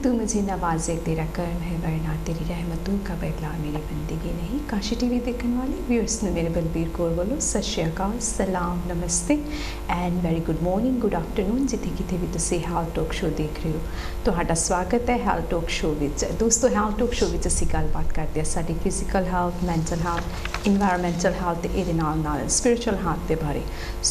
तू मुझे नवाजे तेरा कर्म है वरना तेरी रहमतों का बदला मेरी बंदगी नहीं। काशी टीवी देखने वाले व्यूअर्स ने मेरे बलबीर कौर वालों सत श्री अकाल, सलाम, नमस्ते and very good morning, good afternoon जिथे किते भी तुसीं हाल टॉक शो देख रहे हो। तुहाडा स्वागत है हाल टॉक शो विच। दोस्तों हाल टॉक शो विच असीं गलबात करते हैं साडी physical health, mental health, environmental health ते इहदे नाल स्पिरिचुअल हैल्थ के बारे।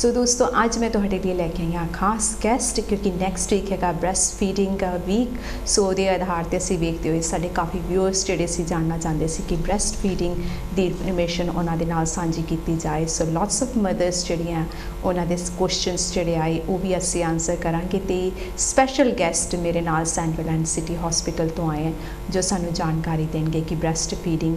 सो दोस्तों अज मैं तुहाडे लिए लैके आई हाँ खास गैसट, क्योंकि नैक्सट वीक है ब्रैस्ट फीडिंग वीक। सो ਉਹਦੇ ਆਧਾਰ ਤੇ ਅਸੀਂ ਵੇਖਦੇ ਹੋਏ ਸਾਡੇ ਕਾਫੀ ਵਿਊਅਰਸ ਜਿਹੜੇ ਸੀ ਜਾਣਨਾ ਚਾਹੁੰਦੇ ਸੀ ਕਿ ਬ੍ਰੈਸਟ ਫੀਡਿੰਗ ਦੀ ਇਨਫੋਰਮੇਸ਼ਨ ਉਹਨਾਂ ਦੇ ਨਾਲ ਸਾਂਝੀ ਕੀਤੀ ਜਾਏ। ਸੋ ਲੋਟਸ ਆਫ ਮਦਰਸ ਜਿਹੜੀਆਂ ਉਹਨਾਂ ਦੇ ਕੁਐਸਚਨਸ ਜਿਹੜੇ ਆਏ ਉਹ ਵੀ ਅਸੀਂ ਆਨਸਰ ਕਰਾਂਗੇ ਤੇ ਸਪੈਸ਼ਲ ਗੈਸਟ ਮੇਰੇ ਨਾਲ ਸੈਂਟਰਲ ਐਂਡ ਸਿਟੀ ਹਸਪੀਟਲ ਤੋਂ ਆਏ ਹਨ ਜੋ ਸਾਨੂੰ ਜਾਣਕਾਰੀ ਦੇਣਗੇ ਕਿ ਬ੍ਰੈਸਟ ਫੀਡਿੰਗ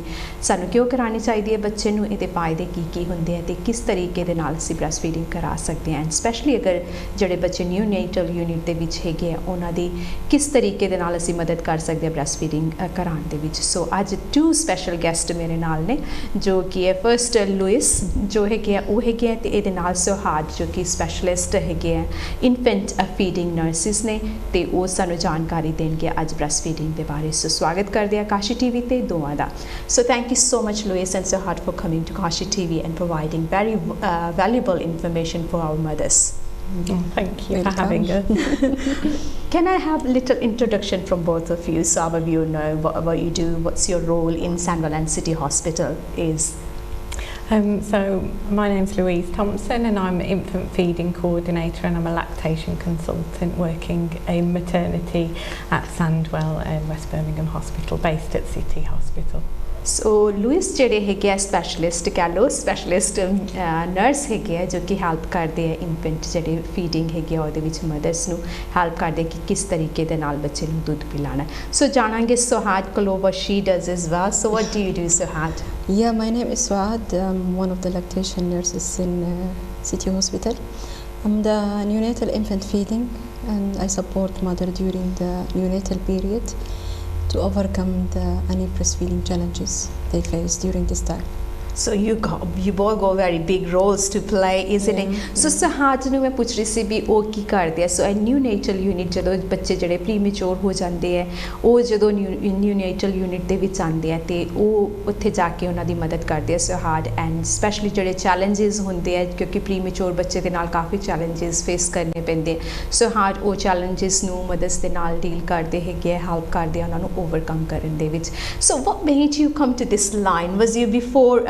ਸਾਨੂੰ ਕਿਉਂ ਕਰਾਉਣੀ ਚਾਹੀਦੀ ਹੈ ਬੱਚੇ ਨੂੰ, ਇਹਦੇ ਫਾਇਦੇ ਕੀ ਹੁੰਦੇ ਆ ਤੇ ਕਿਸ ਤਰੀਕੇ ਦੇ ਨਾਲ ਅਸੀਂ ਬ੍ਰੈਸਟ ਫੀਡਿੰਗ ਕਰਾ ਸਕਦੇ ਹਾਂ। ਐਂਡ ਸਪੈਸ਼ਲੀ ਅਗਰ ਜਿਹੜੇ ਬੱਚੇ ਨਿਊਨੇਟਲ ਯੂਨਿਟ ਦੇ ਵਿੱਚ ਹੈਗੇ ਆ ਉਹਨਾਂ ਦੀ ਕਿਸ ਤਰੀਕੇ ਦੇ ਨਾਲ ਅਸੀਂ ਮਦਦ ਕਰ ਸਕਦੇ ਹਾਂ ਬ੍ਰੈਸਟ ਫੀਡਿੰਗ ਕਰਾਉਣ ਦੇ ਵਿੱਚ। ਸੋ ਅੱਜ 2 ਸਪੈਸ਼ਲ ਗੈਸਟ ਮੇਰੇ ਨਾਲ ਨੇ ਜੋ ਕਿ ਹੈ ਫਰਸਟ ਲੂਇਸ ਜੋ ਹੈਗੇ ਆ ਉਹ ਹੈਗੇ ਆ ਤੇ ਇਹਦੇ ਨਾਲ ਸੁਹਾਦ ਜੋ ਕਿ ਸਪੈਸ਼ਲਿਸਟ ਹੈਗੇ ਆ ਇਨਫੈਂਟ ਫੀਡਿੰਗ ਨਰਸਿਸ ਨੇ ਤੇ ਉਹ ਸਾਨੂੰ ਜਾਣਕਾਰੀ ਦੇਣਗੇ ਅੱਜ ਬ੍ਰੈਸਟ ਫੀਡਿੰਗ ਦੇ ਬਾਰੇ। ਸੋ ਸਵਾਗਤ ਕਰਦੇ ਆ ਕਾਸ਼ੀ ਟੀਵੀ ਤੇ ਦੋਵਾਂ ਦਾ। So thank you so much Louis and Suhad for coming to Kashi TV and providing very valuable information for our mothers. Thank you for having us. Can I have a little introduction from both of you so our viewer know what you do, what's your role in Sandwell and City Hospital is? So my name's Louise Thompson and I'm an infant feeding coordinator and I'm a lactation consultant working in maternity at Sandwell West Birmingham Hospital based at City Hospital. So Louis ਜਿਹੜੇ ਹੈਗੇ ਆ specialist ਕਹਿ ਲਓ specialist nurse ਹੈਗੇ ਆ ਜੋ ਕਿ help ਕਰਦੇ ਆ ਇਨਫੈਂਟ ਜਿਹੜੇ ਫੀਡਿੰਗ ਹੈਗੇ ਆ ਉਹਦੇ ਵਿੱਚ ਮਦਰਸ ਨੂੰ ਹੈਲਪ ਕਰਦੇ ਕਿ ਕਿਸ ਤਰੀਕੇ ਦੇ ਨਾਲ ਬੱਚੇ ਨੂੰ ਦੁੱਧ ਪਿਲਾਉਣਾ। ਸੋ ਜਾਣਾਂਗੇ ਸੁਹਾਦ ਕੋਲੋਂ what she does as well. So what do you do, Suhad? Yeah, my name is Suhad. I'm one of the lactation nurses in City Hospital. I'm the neonatal infant feeding and I support mother during the neonatal period to overcome any breastfeeding challenges they face during this time. So you both got very big roles to play, isn't it? So Suhad ਨੂੰ ਮੈਂ ਪੁੱਛ ਰਹੀ ਸੀ ਵੀ ਉਹ ਕੀ ਕਰਦੇ ਆ। ਸੋ ਇਹ ਨਿਊਨੇਟਲ unit ਜਦੋਂ ਬੱਚੇ ਜਿਹੜੇ ਪ੍ਰੀਮੈਚੁਰ ਹੋ ਜਾਂਦੇ ਆ ਉਹ ਜਦੋਂ ਨਿਊਨੇਟਲ ਯੂਨਿਟ ਦੇ ਵਿੱਚ ਆਉਂਦੇ ਆ ਤੇ ਉਹ ਉੱਥੇ ਜਾ ਕੇ ਉਹਨਾਂ ਦੀ ਮਦਦ ਕਰਦੇ ਆ ਸੁਹਾਦ। ਐਂਡ ਸਪੈਸ਼ਲੀ ਜਿਹੜੇ ਚੈਲੰਜਸ ਹੁੰਦੇ ਆ ਕਿਉਂਕਿ ਪ੍ਰੀਮੈਚੁਰ ਬੱਚੇ ਦੇ ਨਾਲ ਕਾਫੀ ਚੈਲੰਜਸ ਫੇਸ ਕਰਨੇ ਪੈਂਦੇ ਸੁਹਾਦ ਉਹ ਚੈਲੰਜਸ ਨੂੰ ਮਦਰਸ ਦੇ ਨਾਲ ਡੀਲ ਕਰਦੇ ਹੈਗੇ ਹੈਲਪ ਕਰਦੇ ਆ ਉਹਨਾਂ ਨੂੰ ਓਵਰਕਮ ਕਰਨ ਦੇ ਵਿੱਚ। ਸੋ what made you come to this line? Was you before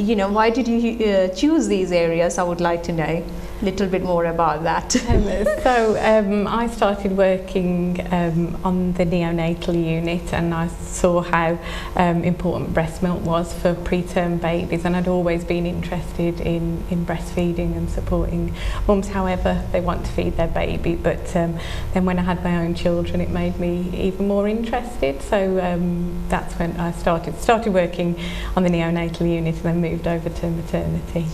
you know, why did you choose these areas? I would like to know a little bit more about that. I started working on the neonatal unit and I saw how important breast milk was for preterm babies, and I'd always been interested in breastfeeding and supporting mums however they want to feed their baby, but then when I had my own children it made me even more interested, so that's when I started working on the neonatal unit and then moved over to maternity.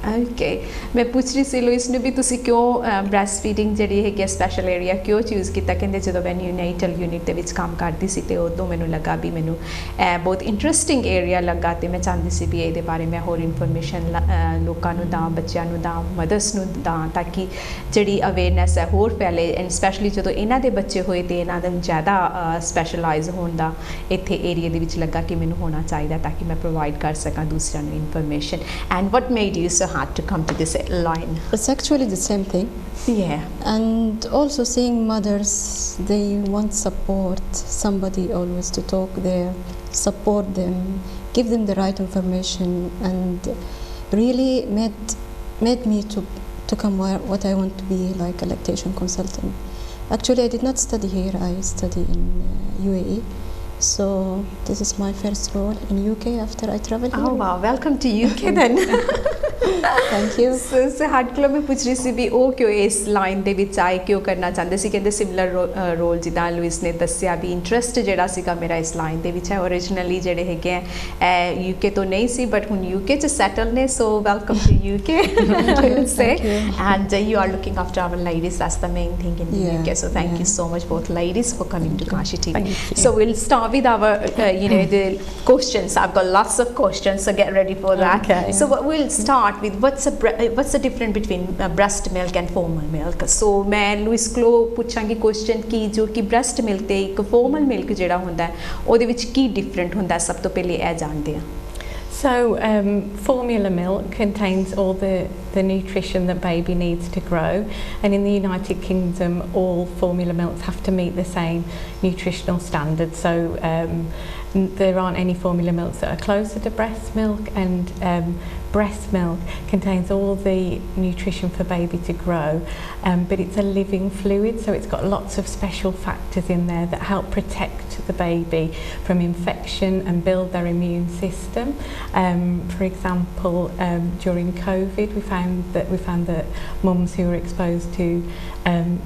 Okay ਮੈਂ ਪੁੱਛ ਰਹੀ ਸੀ Louis ਨੂੰ ਵੀ ਤੁਸੀਂ ਕਿਉਂ breast feeding ਜਿਹੜੀ ਹੈਗੀ special area ਕਿਉਂ choose ਕੀਤਾ। ਕਹਿੰਦੇ ਜਦੋਂ ਮੈਂ ਨਿਊਨੇਟਲ ਯੂਨਿਟ ਦੇ ਵਿੱਚ ਕੰਮ ਕਰਦੀ ਸੀ ਤੇ ਉਦੋਂ ਮੈਨੂੰ ਲੱਗਾ ਵੀ ਮੈਨੂੰ ਬਹੁਤ ਇੰਟਰਸਟਿੰਗ ਏਰੀਆ ਲੱਗਾ ਤੇ ਮੈਂ ਚਾਹੁੰਦੀ ਸੀ ਵੀ ਇਹਦੇ ਬਾਰੇ ਮੈਂ ਹੋਰ ਇਨਫੋਰਮੇਸ਼ਨ ਲੋਕਾਂ ਨੂੰ ਦਾਂ, ਬੱਚਿਆਂ ਨੂੰ ਦਾਂ, ਮਦਰਸ ਨੂੰ ਦਾਂ ਤਾਂ ਕਿ ਜਿਹੜੀ ਅਵੇਅਰਨੈਸ ਹੈ ਹੋਰ ਫੈਲੇ। ਐਂਡ ਸਪੈਸ਼ਲੀ ਜਦੋਂ ਇਹਨਾਂ ਦੇ ਬੱਚੇ ਹੋਏ ਤੇ ਇਹਨਾਂ ਦਾ ਜ਼ਿਆਦਾ ਸਪੈਸ਼ਲਾਈਜ਼ ਹੋਣ ਦਾ ਇੱਥੇ ਏਰੀਆ ਦੇ ਵਿੱਚ ਲੱਗਾ ਕਿ ਮੈਨੂੰ ਹੋਣਾ ਚਾਹੀਦਾ ਤਾਂ ਕਿ ਮੈਂ ਪ੍ਰੋਵਾਈਡ ਕਰ ਸਕਾਂ ਦੂਸਰਿਆਂ ਨੂੰ information. And what made you so hard to come to this line? It's actually the same thing. Yeah. And also seeing mothers, they want support, somebody always to talk there, support them, give them the right information, and really made me to come what I want to be, like a lactation consultant. Actually I did not study here, I study in UAE. So this is my first role in UK after I traveled here. Oh wow, welcome to UK then. Thank you. So ਹੱਡ ਕੋਲੋਂ ਮੈਂ ਪੁੱਛ ਰਹੀ ਸੀ ਵੀ ਉਹ ਕਿਉਂ ਇਸ line ਦੇ ਵਿੱਚ ਆਏ, ਕਿਉਂ ਕਰਨਾ ਚਾਹੁੰਦੇ ਸੀ। ਕਹਿੰਦੇ ਸਿਮਿਲਰ ਰੋਲ ਜਿੱਦਾਂ ਲੂਇਸ ਨੇ ਦੱਸਿਆ ਵੀ ਇੰਟਰਸਟ ਜਿਹੜਾ ਸੀਗਾ ਮੇਰਾ ਇਸ ਲਾਈਨ ਦੇ ਵਿੱਚ ਹੈ। ਓਰੀਜਨਲੀ ਜਿਹੜੇ ਹੈਗੇ ਆ UK ਤੋਂ ਨਹੀਂ ਸੀ ਬਟ ਹੁਣ UK 'ਚ ਸੈਟਲ ਨੇ। So welcome to UK I would say. And you are looking after our ladies, that's the main thing in the UK. So thank you so much both ladies for coming to Kashi TV. So we'll start with our you know the questions. I've got lots of questions, so get ready for that. So we'll start start with what's the difference between breast milk and formal milk. So मैं Louis को पूछांगी question कि जो कि breast milk ते एक formal milk जिहड़ा हुंदा है ਉਹਦੇ ਵਿੱਚ ਕੀ different ਹੁੰਦਾ है, सब तो पहले ਇਹ जाणदे ਹਾਂ. So formula milk contains all the nutrition that baby needs to grow, and in the United Kingdom all formula milks have to meet the same nutritional standards. So there aren't any formula milks that are closer to breast milk, and breast milk contains all the nutrition for baby to grow, but it's a living fluid, so it's got lots of special factors in there that help protect the baby from infection and build their immune system. For example, during COVID we found that mums who were exposed to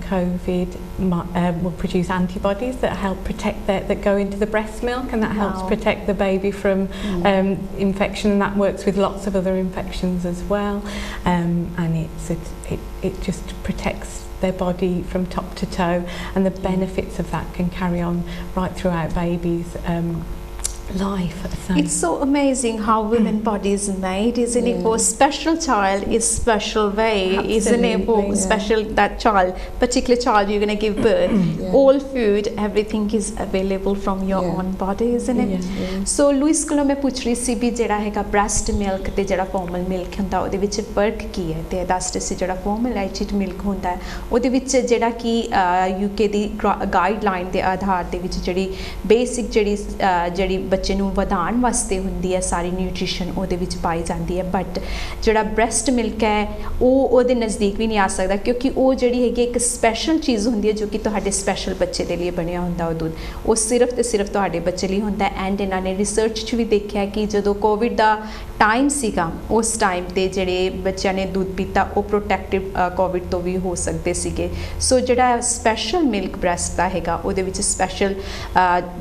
COVID will produce antibodies that help protect that go into the breast milk, and that helps protect the baby from infection, and that works with lots of other infections as well, and it just protects their body from top to toe, and the benefits of that can carry on right throughout baby's life. So it's so amazing how women body is made, isn't it? For special child is special way, isn't it? For special that child, particular child you're going to give birth, all food, everything is available from your own body, isn't it? So Louis को मैं पूछ रही सी भी जेड़ा हैगा breast milk ते जेड़ा formal milk ਹੁੰਦਾ ਉਹਦੇ ਵਿੱਚ ਫਰਕ ਕੀ ਹੈ ਤੇ ਦੱਸ ਸੀ ਜਿਹੜਾ formulated milk ਹੁੰਦਾ ਹੈ ਉਹਦੇ ਵਿੱਚ ਜਿਹੜਾ ਕਿ UK ਦੀ ਗਾਈਡਲਾਈਨ ਦੇ ਆਧਾਰ ਦੇ ਵਿੱਚ ਜਿਹੜੀ ਬੇਸਿਕ ਜਿਹੜੀ ਬੱਚੇ ਨੂੰ ਵਧਾਉਣ ਵਾਸਤੇ ਹੁੰਦੀ ਹੈ ਸਾਰੀ ਨਿਊਟ੍ਰੀਸ਼ਨ ਉਹਦੇ ਵਿੱਚ ਪਾਈ ਜਾਂਦੀ ਹੈ, ਬਟ ਜਿਹੜਾ ਬ੍ਰੈਸਟ ਮਿਲਕ ਹੈ ਉਹ ਉਹਦੇ ਨਜ਼ਦੀਕ ਵੀ ਨਹੀਂ ਆ ਸਕਦਾ ਕਿਉਂਕਿ ਉਹ ਜਿਹੜੀ ਹੈਗੀ ਇੱਕ ਸਪੈਸ਼ਲ ਚੀਜ਼ ਹੁੰਦੀ ਹੈ ਜੋ ਕਿ ਤੁਹਾਡੇ ਸਪੈਸ਼ਲ ਬੱਚੇ ਦੇ ਲਈ ਬਣਿਆ ਹੁੰਦਾ ਉਹ ਦੁੱਧ, ਉਹ ਸਿਰਫ ਤੇ ਸਿਰਫ ਤੁਹਾਡੇ ਬੱਚੇ ਲਈ ਹੁੰਦਾ ਹੈ। ਐਂਡ ਇਹਨਾਂ ਨੇ ਰਿਸਰਚ 'ਚ ਵੀ ਦੇਖਿਆ ਕਿ ਜਦੋਂ ਕੋਵਿਡ ਦਾ ਟਾਈਮ ਸੀਗਾ ਉਸ ਟਾਈਮ ਤੇ ਜਿਹੜੇ ਬੱਚਿਆਂ ਨੇ ਦੁੱਧ ਪੀਤਾ ਉਹ ਪ੍ਰੋਟੈਕਟਿਵ ਕੋਵਿਡ ਤੋਂ ਵੀ ਹੋ ਸਕਦੇ ਸੀਗੇ। ਸੋ ਜਿਹੜਾ ਸਪੈਸ਼ਲ ਮਿਲਕ ਬ੍ਰੈਸਟ ਦਾ ਹੈਗਾ ਉਹਦੇ ਵਿੱਚ ਸਪੈਸ਼ਲ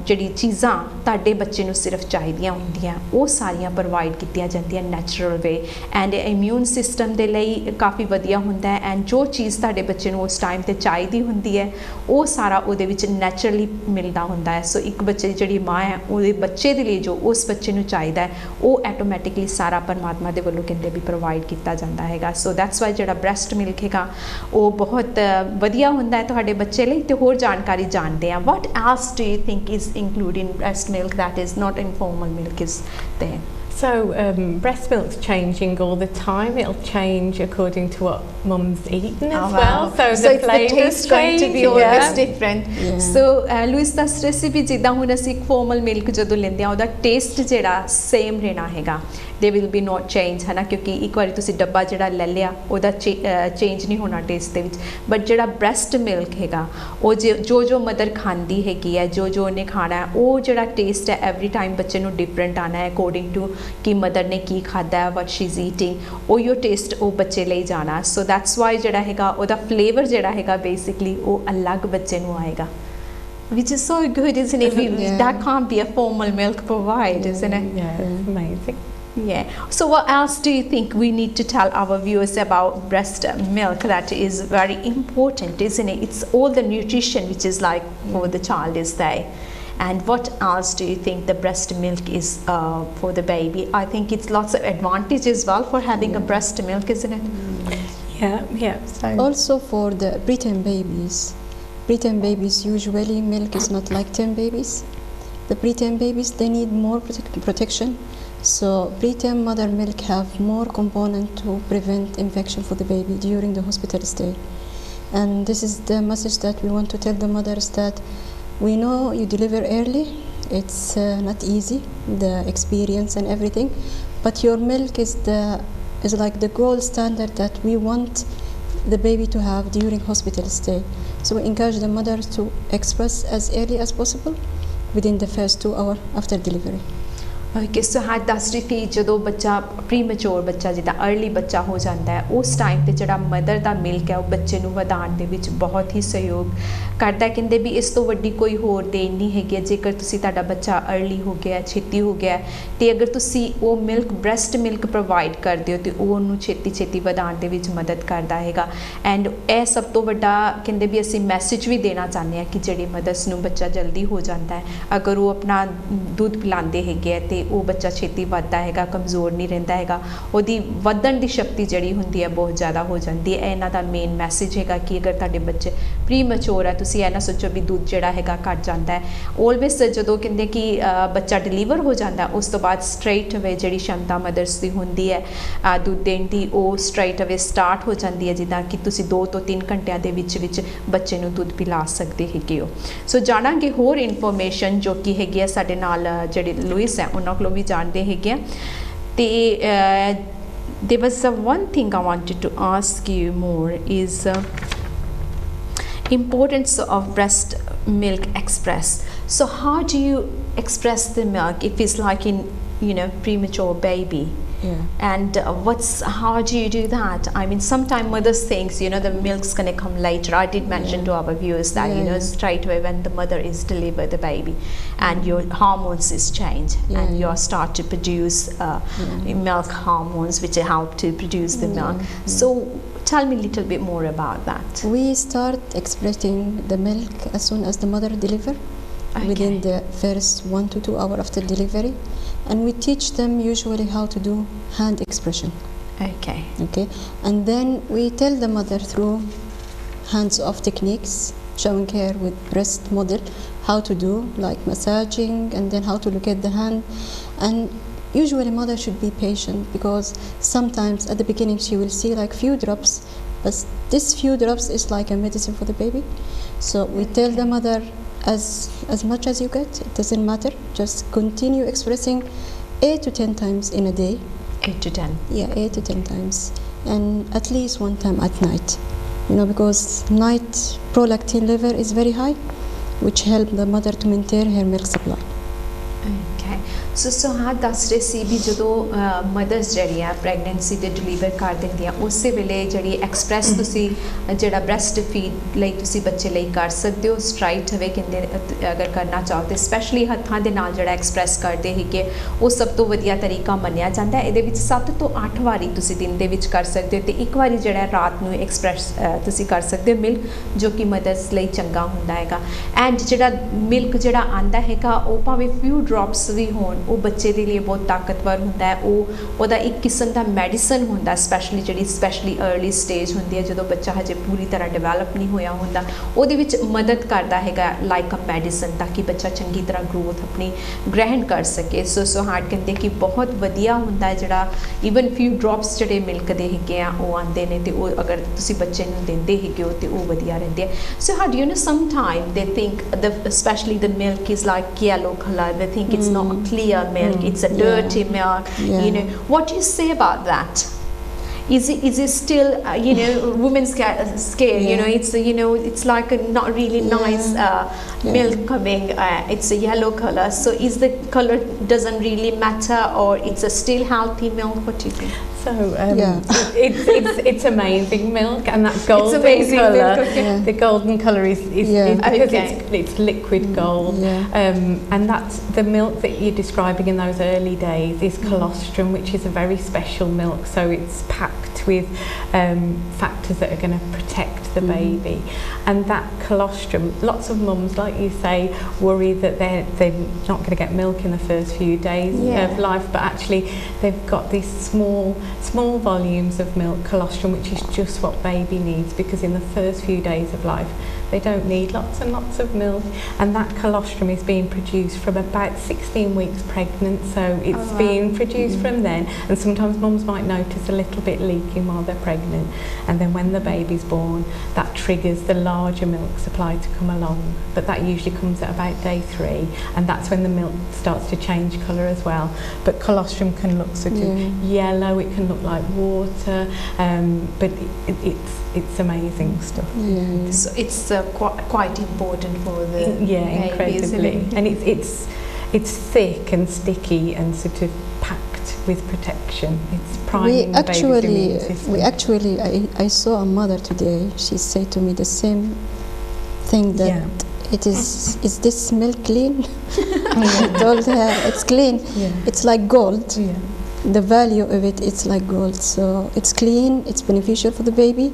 ਜਿਹੜੀ ਚੀਜ਼ਾਂ ਤੁਹਾਡੇ ਬੱਚੇ ਨੂੰ ਸਿਰਫ ਚਾਹੀਦੀਆਂ ਹੁੰਦੀਆਂ ਉਹ ਸਾਰੀਆਂ ਪ੍ਰੋਵਾਈਡ ਕੀਤੀਆਂ ਜਾਂਦੀਆਂ natural way, and immune system ਦੇ ਲਈ ਕਾਫੀ ਵਧੀਆ ਹੁੰਦਾ ਹੈ, ਐਂਡ ਜੋ ਚੀਜ਼ ਤੁਹਾਡੇ ਬੱਚੇ ਨੂੰ ਉਸ ਟਾਈਮ ਤੇ ਚਾਹੀਦੀ ਹੁੰਦੀ ਹੈ ਉਹ ਸਾਰਾ ਉਹਦੇ ਵਿੱਚ ਨੈਚੁਰਲੀ ਮਿਲਦਾ ਹੁੰਦਾ ਹੈ। ਸੋ ਇੱਕ ਬੱਚੇ ਦੀ ਜਿਹੜੀ ਮਾਂ ਹੈ ਉਹਦੇ ਬੱਚੇ ਦੇ ਲਈ ਜੋ ਉਸ ਬੱਚੇ ਨੂੰ ਚਾਹੀਦਾ ਹੈ ਉਹ ਆਟੋਮੈਟਿਕਲੀ ਸਾਰਾ ਪਰਮਾਤਮਾ ਦੇ ਵੱਲੋਂ ਕਹਿੰਦੇ ਵੀ ਪ੍ਰੋਵਾਈਡ ਕੀਤਾ ਜਾਂਦਾ ਹੈਗਾ। ਸੋ ਦੈਟਸ ਵਾਈ ਜਿਹੜਾ ਬ੍ਰੈਸਟ ਮਿਲਕ ਹੈਗਾ ਉਹ ਬਹੁਤ ਵਧੀਆ ਹੁੰਦਾ ਹੈ ਤੁਹਾਡੇ ਬੱਚੇ ਲਈ। ਤੇ ਹੋਰ ਜਾਣਕਾਰੀ ਜਾਣਦੇ ਹਾਂ, what else do you think is include in breast milk that is not in formal milk is there? So breast milk's changing all the time. It'll change according to what mum's eaten as well. So the taste going to be always different. So Louis das recipe ਜਿੱਦਾਂ ਹੁਣ ਅਸੀਂ formal milk ਜਦੋਂ ਲੈਂਦੇ ਆ ਉਹਦਾ taste ਜਿਹੜਾ same ਰਹਿਣਾ ਹੈਗਾ, there will be not change ਹੈ ਨਾ, ਕਿਉਂਕਿ ਇੱਕ ਵਾਰੀ ਤੁਸੀਂ ਡੱਬਾ ਜਿਹੜਾ ਲੈ ਲਿਆ ਉਹਦਾ ਚੇਂਜ ਨਹੀਂ ਹੋਣਾ ਟੇਸਟ ਦੇ ਵਿੱਚ। ਬਟ ਜਿਹੜਾ ਬ੍ਰੈਸਟ ਮਿਲਕ ਹੈਗਾ ਉਹ ਜੋ ਮਦਰ ਖਾਂਦੀ ਹੈਗੀ ਹੈ ਜੋ ਉਹਨੇ ਖਾਣਾ ਉਹ ਜਿਹੜਾ ਟੇਸਟ ਹੈ ਐਵਰੀ ਟਾਈਮ ਬੱਚੇ ਨੂੰ ਡਿਫਰੈਂਟ ਆਉਣਾ ਹੈ ਅਕੋਰਡਿੰਗ ਟੂ ਕਿ ਮਦਰ ਨੇ ਕੀ ਖਾਧਾ ਵਟ ਸ਼ੀ ਇਜ਼ ਈਟਿੰਗ, ਉਹ ਟੇਸਟ ਉਹ ਬੱਚੇ ਲਈ ਜਾਣਾ। ਸੋ ਦੈਟਸ ਵਾਈ ਜਿਹੜਾ ਹੈਗਾ ਉਹਦਾ ਫਲੇਵਰ ਜਿਹੜਾ ਹੈਗਾ ਬੇਸਿਕਲੀ ਉਹ ਅਲੱਗ ਬੱਚੇ ਨੂੰ ਆਏਗਾ, which is so good, isn't it? That can't be a formal milk provide, isn't it? Yeah, amazing. Yeah. So what else do you think we need to tell our viewers about breast milk that is very important, isn't it? It's all the nutrition which is like for the child is there. And what else do you think the breast milk is for the baby? I think it's lots of advantages as well for having a breast milk, isn't it? Yeah. So also for the preterm babies usually milk is not like term babies. The preterm babies, they need more protection. So preterm mother milk have more component to prevent infection for the baby during the hospital stay. And this is the message that we want to tell the mothers, that we know you deliver early, it's not easy, the experience and everything, but your milk is like the gold standard that we want the baby to have during hospital stay. So we encourage the mother to express as early as possible within the first 2 hours after delivery. Okay, so had ਦੱਸ ਰਹੀ ਸੀ ਜਦੋਂ ਬੱਚਾ premature ਬੱਚਾ ਜਿੱਦਾਂ early ਬੱਚਾ ਹੋ ਜਾਂਦਾ ਹੈ ਉਸ ਟਾਈਮ ਤੇ ਜਿਹੜਾ ਮਦਰ ਦਾ ਮਿਲਕ ਹੈ ਉਹ ਬੱਚੇ ਨੂੰ ਵਧਾਉਣ ਦੇ ਵਿੱਚ ਬਹੁਤ ਹੀ ਸਹਿਯੋਗ ਕਰਦਾ। ਕਹਿੰਦੇ ਵੀ ਇਸ ਤੋਂ ਵੱਡੀ ਕੋਈ ਹੋਰ ਦੇਣ ਨਹੀਂ ਹੈਗੀ ਜੇਕਰ ਤੁਸੀਂ ਤੁਹਾਡਾ ਬੱਚਾ अर्ਲੀ ਹੋ ਗਿਆ ਛੇਤੀ ਹੋ ਗਿਆ ਤੇ ਅਗਰ ਤੁਸੀਂ ਉਹ ਮਿਲਕ ਬ੍ਰੈਸਟ ਮਿਲਕ ਪ੍ਰੋਵਾਈਡ ਕਰਦੇ ਹੋ ਤੇ ਉਹ ਉਹਨੂੰ ਛੇਤੀ ਵਧਾਉਣ ਦੇ ਵਿੱਚ ਮਦਦ ਕਰਦਾ ਹੈਗਾ। ਐਂਡ ਇਹ ਸਭ ਤੋਂ ਵੱਡਾ ਕਹਿੰਦੇ ਵੀ ਅਸੀਂ ਮੈਸੇਜ ਵੀ ਦੇਣਾ ਚਾਹੁੰਦੇ ਹਾਂ ਕਿ ਜਿਹੜੀ ਮਦਰਸ ਨੂੰ ਬੱਚਾ ਜਲਦੀ ਹੋ ਜਾਂਦਾ ਹੈ ਅਗਰ ਉਹ ਆਪਣਾ ਦੁੱਧ ਪਿਲਾਉਂਦੇ ਹੈਗੇ ਤੇ ਉਹ ਬੱਚਾ ਛੇਤੀ ਵੱਧਦਾ ਹੈਗਾ, ਕਮਜ਼ੋਰ ਨਹੀਂ ਰਹਿੰਦਾ ਹੈਗਾ, ਉਹਦੀ ਵਧਣ ਦੀ ਸ਼ਕਤੀ ਜਿਹੜੀ ਹੁੰਦੀ ਹੈ ਬਹੁਤ ਜ਼ਿਆਦਾ ਹੋ ਜਾਂਦੀ ਹੈ। ਇਹਨਾਂ ਦਾ ਮੇਨ ਮੈਸੇਜ ਹੈਗਾ ਕਿ ਅਗਰ ਤੁਹਾਡੇ ਬੱਚੇ ਪ੍ਰੀ ਮੈਚੋਰ ਹੈ, ਤੁਸੀਂ ਇਹ ਨਾ ਸੋਚੋ ਵੀ ਦੁੱਧ ਜਿਹੜਾ ਹੈਗਾ ਘੱਟ ਜਾਂਦਾ ਹੈ। ਆਲਵੇਜ਼ ਜਦੋਂ ਕਹਿੰਦੇ ਕਿ ਬੱਚਾ ਡਿਲੀਵਰ ਹੋ ਜਾਂਦਾ ਉਸ ਤੋਂ ਬਾਅਦ ਸਟ੍ਰੇਟ ਅਵੇ ਜਿਹੜੀ ਸ਼ਮਤਾ ਮਦਰਸ ਦੀ ਹੁੰਦੀ ਹੈ ਦੁੱਧ ਦੇਣ ਦੀ, ਉਹ ਸਟ੍ਰੇਟ ਅਵੇ ਸਟਾਰਟ ਹੋ ਜਾਂਦੀ ਹੈ, ਜਿੱਦਾਂ ਕਿ ਤੁਸੀਂ 2 ਤੋਂ 3 ਘੰਟਿਆਂ ਦੇ ਵਿੱਚ ਬੱਚੇ ਨੂੰ ਦੁੱਧ ਪਿਲਾ ਸਕਦੇ ਹੈਗੇ ਹੋ। ਸੋ ਜਾਣਾਂਗੇ ਹੋਰ ਇਨਫੋਰਮੇਸ਼ਨ ਜੋ ਕਿ ਹੈਗੀ ਆ ਸਾਡੇ ਨਾਲ ਜਿਹੜੇ ਲੂਇਸ ਹੈ ਉਹਨਾਂ ਕੋਲੋਂ ਵੀ ਜਾਣਦੇ ਹੈਗੇ ਆ। ਤੇ there was one thing I wanted to ask you more is importance of breast milk express. So how do you express the milk if it's like in premature baby? Yeah. And how do you do that? I mean, sometimes mothers thinks the milk's gonna come later. I did mention to our viewers that straight away when the mother is delivered the baby and your hormones is changed and you start to produce milk hormones which help to produce the milk. So tell me a little bit more about that. We start expressing the milk as soon as the mother delivers. Okay. Within the first 1 to 2 hours after delivery, and we teach them usually how to do hand expression. Okay, and then we tell the mother through hands-off techniques, showing her with breast model how to do, like massaging, and then how to look at the hand. And usually mother should be patient, because sometimes at the beginning she will see like few drops, but this few drops is like a medicine for the baby. So we tell the mother, as much as you get, it doesn't matter, just continue expressing 8 to 10 times in a day. 8 to 10? Yeah, 8 to 10 times, and at least 1 time at night, because night prolactin level is very high, which help the mother to maintain her milk supply. Okay, so हाँ दस रहे सी भी ਜਦੋਂ mothers ਜਿਹੜੀ ਆ pregnancy ਤੇ deliver ਕਰ ਦਿੰਦੀਆਂ ਉਸੇ ਵੇਲੇ ਜਿਹੜੀ ਐਕਸਪ੍ਰੈਸ ਤੁਸੀਂ ਜਿਹੜਾ ਬ੍ਰੈਸਟ ਫੀਡ ਲਈ ਤੁਸੀਂ ਬੱਚੇ ਲਈ ਕਰ ਸਕਦੇ ਹੋ ਸਟ੍ਰਾਈਟ ਅਵੇ ਕਹਿੰਦੇ ਅਗਰ ਕਰਨਾ ਚਾਹੋ ਤੇ ਸਪੈਸ਼ਲੀ ਹੱਥਾਂ ਦੇ ਨਾਲ ਜਿਹੜਾ ਐਕਸਪ੍ਰੈਸ ਕਰਦੇ ਹੈਗੇ ਉਹ ਸਭ ਤੋਂ ਵਧੀਆ ਤਰੀਕਾ ਮੰਨਿਆ ਜਾਂਦਾ ਹੈ। ਇਹਦੇ ਵਿੱਚ 7 ਤੋਂ 8 ਵਾਰੀ ਤੁਸੀਂ ਦਿਨ ਦੇ ਵਿੱਚ ਕਰ ਸਕਦੇ ਹੋ ਤੇ ਇੱਕ ਵਾਰੀ ਜਿਹੜਾ ਰਾਤ ਨੂੰ ਐਕਸਪ੍ਰੈਸ ਤੁਸੀਂ ਕਰ ਸਕਦੇ ਹੋ ਮਿਲਕ, ਜੋ ਕਿ ਮਦਰਸ ਲਈ ਚੰਗਾ ਹੁੰਦਾ ਹੈਗਾ। ਐਂਡ ਜਿਹੜਾ ਮਿਲਕ ਜਿਹੜਾ ਆਂਦਾ ਹੈਗਾ ਉਹ ਭਾਵੇਂ ਫਿਊ ਡ੍ਰੌਪਸ ਵੀ ਹੋਣ ਉਹ ਬੱਚੇ ਦੇ ਲਈ ਬਹੁਤ ਤਾਕਤਵਰ ਹੁੰਦਾ ਹੈ। ਉਹਦਾ ਇੱਕ ਕਿਸਮ ਦਾ ਮੈਡੀਸਨ ਹੁੰਦਾ, ਸਪੈਸ਼ਲੀ अर्ਲੀ ਸਟੇਜ ਹੁੰਦੀ ਹੈ ਜਦੋਂ ਬੱਚਾ ਹਜੇ ਪੂਰੀ ਤਰ੍ਹਾਂ ਡਿਵੈਲਪ ਨਹੀਂ ਹੋਇਆ ਹੁੰਦਾ, ਉਹਦੇ ਵਿੱਚ ਮਦਦ ਕਰਦਾ ਹੈਗਾ ਲਾਈਕ ਅ ਮੈਡੀਸਨ, ਤਾਂ ਕਿ ਬੱਚਾ ਚੰਗੀ ਤਰ੍ਹਾਂ ਗਰੋਥ ਆਪਣੀ ਗ੍ਰਹਿਣ ਕਰ ਸਕੇ। ਸੋ ਹਾਰਟ ਕਹਿੰਦੇ ਕਿ ਬਹੁਤ ਵਧੀਆ ਹੁੰਦਾ ਹੈ ਜਿਹੜਾ ਈਵਨ ਫਿਊ ਡ੍ਰੌਪਸ ਜਿਹੜੇ ਮਿਲਕ ਦੇ ਹੈਗੇ ਆ ਉਹ ਆਉਂਦੇ ਨੇ ਤੇ ਉਹ ਅਗਰ ਤੁਸੀਂ ਬੱਚੇ ਨੂੰ ਦਿੰਦੇ ਹੈਗੇ ਹੋ ਤੇ ਉਹ ਵਧੀਆ ਰਹਿੰਦੇ ਆ। ਸੋ ਹਾਰਟ ਸਮਟਾਈਮ ਦੇ think specially the milk is like yellow color, they think it's not a clear milk, it's a dirty milk. What do you say about that? Is it still women's scared? It's like a not really nice milk coming. It's a yellow color. So is the color doesn't really matter, or it's a still healthy milk? What do you think? So it's amazing milk, and that golden colour, the golden colour is because it's liquid gold, and that's the milk that you're describing in those early days is colostrum, which is a very special milk. So it's packed with factors that are going to protect the baby, and that colostrum. Lots of mums, like you say, worry that they're not going to get milk in the first few days of life, but actually they've got these small volumes of milk, colostrum, which is just what baby needs, because in the first few days of life they don't need lots and lots of milk, and that colostrum is being produced from about 16 weeks pregnant, so it's being produced from then, and sometimes mums might notice a little bit leaking while they're pregnant, and then when the baby's born that triggers the larger milk supply to come along, but that usually comes at about day 3, and that's when the milk starts to change colour as well. But colostrum can look sort of yellow, it can look like water, but it's amazing stuff. So it's quite important for the incredibly, and it's thick and sticky and sort of packed with protection. It's priming the baby's immune system. I saw a mother today. She said to me the same thing, that is this milk clean? I told her it's clean. It's like gold. The value of it, it's like gold. So it's clean, it's beneficial for the baby,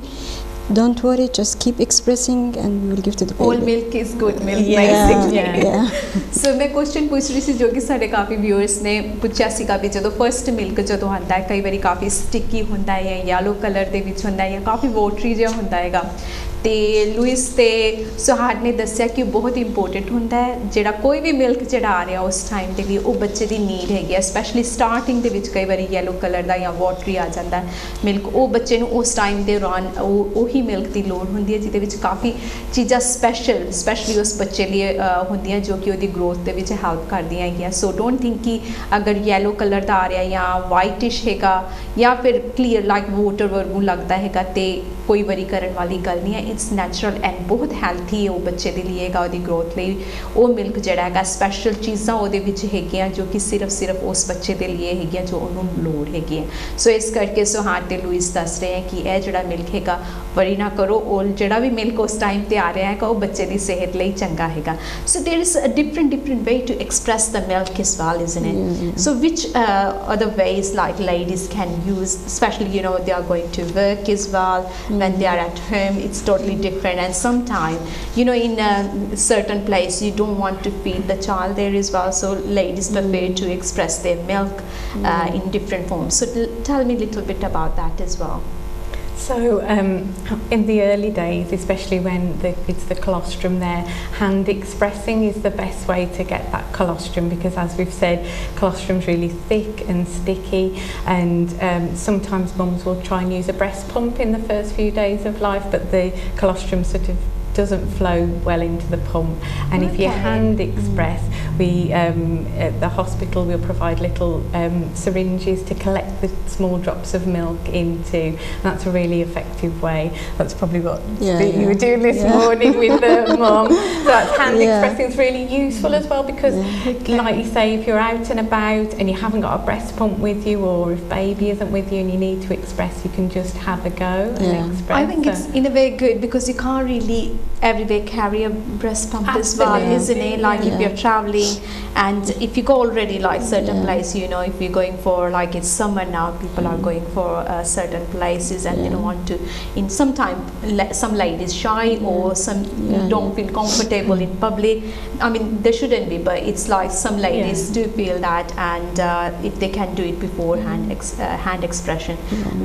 don't worry, just keep expressing and we will give to the baby. All milk is good milk, Yeah, basically. yeah. ਸੋ ਮੈਂ question ਪੁੱਛ ਰਹੀ ਸੀ ਜੋ ਕਿ ਸਾਡੇ ਕਾਫੀ viewers ਨੇ ਪੁੱਛਿਆ ਸੀਗਾ ਵੀ ਜਦੋਂ ਫਰਸਟ ਮਿਲਕ ਜਦੋਂ ਆਉਂਦਾ ਹੈ ਕਈ ਵਾਰੀ ਕਾਫੀ ਸਟਿੱਕੀ ਹੁੰਦਾ ਹੈ ਜਾਂ ਯੈਲੋ ਕਲਰ ਦੇ ਵਿੱਚ ਹੁੰਦਾ ਹੈ ਜਾਂ ਕਾਫੀ ਵਾਟਰੀ ਜਿਹਾ ਹੁੰਦਾ ਹੈਗਾ ਤੇ ਲੂਇਸ ਤੇ ਸੁਹਾਗ ਨੇ ਦੱਸਿਆ ਕਿ ਬਹੁਤ ਇੰਪੋਰਟੈਂਟ ਹੁੰਦਾ ਹੈ ਜਿਹੜਾ ਕੋਈ ਵੀ ਮਿਲਕ ਜਿਹੜਾ ਆ ਰਿਹਾ ਉਸ ਟਾਈਮ ਦੇ ਲਈ ਉਹ ਬੱਚੇ ਦੀ ਨੀਡ ਹੈਗੀ ਹੈ ਸਪੈਸ਼ਲੀ ਸਟਾਰਟਿੰਗ ਦੇ ਵਿੱਚ ਕਈ ਵਾਰੀ ਯੈਲੋ ਕਲਰ ਦਾ ਜਾਂ ਵਾਟਰੀ ਆ ਜਾਂਦਾ ਮਿਲਕ ਉਹ ਬੱਚੇ ਨੂੰ ਉਸ ਟਾਈਮ ਦੇ ਦੌਰਾਨ ਉਹੀ ਮਿਲਕ ਦੀ ਲੋੜ ਹੁੰਦੀ ਹੈ ਜਿਹਦੇ ਵਿੱਚ ਕਾਫੀ ਚੀਜ਼ਾਂ ਸਪੈਸ਼ਲੀ ਉਸ ਬੱਚੇ ਲਈ ਹੁੰਦੀਆਂ ਜੋ ਕਿ ਉਹਦੀ ਗਰੋਥ ਦੇ ਵਿੱਚ ਹੈਲਪ ਕਰਦੀਆਂ ਹੈਗੀਆਂ ਸੋ ਡੋਂਟ ਥਿੰਕ ਕਿ ਅਗਰ ਯੈਲੋ ਕਲਰ ਦਾ ਆ ਰਿਹਾ ਜਾਂ ਵਾਈਟਿਸ਼ ਹੈਗਾ ਜਾਂ ਫਿਰ ਕਲੀਅਰ ਲਾਈਕ ਵਾਟਰ ਵਰਗੂ ਲੱਗਦਾ ਹੈਗਾ ਤੇ ਕੋਈ ਵਰੀ ਕਰਨ ਵਾਲੀ ਗੱਲ ਨਹੀਂ ਹੈ ਇਟਸ ਨੈਚੁਰਲ ਐਂਡ ਬਹੁਤ ਹੈਲਥੀ ਹੈ ਉਹ ਬੱਚੇ ਦੇ ਲਈ ਹੈਗਾ ਉਹਦੀ ਗਰੋਥ ਲਈ ਉਹ ਮਿਲਕ ਜਿਹੜਾ ਹੈਗਾ ਸਪੈਸ਼ਲ ਚੀਜ਼ਾਂ ਉਹਦੇ ਵਿੱਚ ਹੈਗੀਆਂ ਜੋ ਕਿ ਸਿਰਫ ਉਸ ਬੱਚੇ ਦੇ ਲਈ ਹੈਗੀਆਂ ਜੋ ਉਹਨੂੰ ਲੋੜ ਹੈਗੀ ਹੈ ਸੋ ਇਸ ਕਰਕੇ ਸੁਹਾਗ ਤੇ ਲੂਇਸ ਦੱਸ ਰਹੇ ਹੈ ਕਿ ਇਹ ਜਿਹੜਾ ਮਿਲਕ ਹੈਗਾ ਵਰੀ ਨਾ ਕਰੋ ਉਹ ਜਿਹੜਾ ਵੀ ਮਿਲਕ ਉਸ ਟਾਈਮ ਤੇ ਆ ਰਿਹਾ ਹੈਗਾ ਉਹ ਬੱਚੇ ਦੀ ਸਿਹਤ ਲਈ ਚੰਗਾ ਹੈਗਾ so there is a different way to express the milk as well, isn't it? So which other ways like ladies can use, especially you know they are going to work as well when they are at home it's totally different and sometimes you know in a certain place you don't want to feed the child there as well so ladies prefer to express their milk in different forms so tell me a little bit about that as well. So in the early days, especially when it's the colostrum there, hand expressing is the best way to get that colostrum because as we've said, colostrum's really thick and sticky and sometimes mums will try and use a breast pump in the first few days of life but the colostrum sort of doesn't flow well into the pump and if you hand express we at the hospital we'll provide little syringes to collect the small drops of milk into and that's a really effective way that's probably what you were doing this morning with the mum so that's hand expressing is really useful as well because like you say if you're out and about and you haven't got a breast pump with you or if baby isn't with you and you need to express you can just have a go and express. I think it's in a way good because you can't really everywhere carry a breast pump as well isn't it like if you're traveling and if you go already like certain place you know if you're going for like it's summer now people are going for certain places and they don't want to in some ladies shy or some don't feel comfortable in public I mean there shouldn't be but it's like some ladies do feel that and if they can do it beforehand hand expression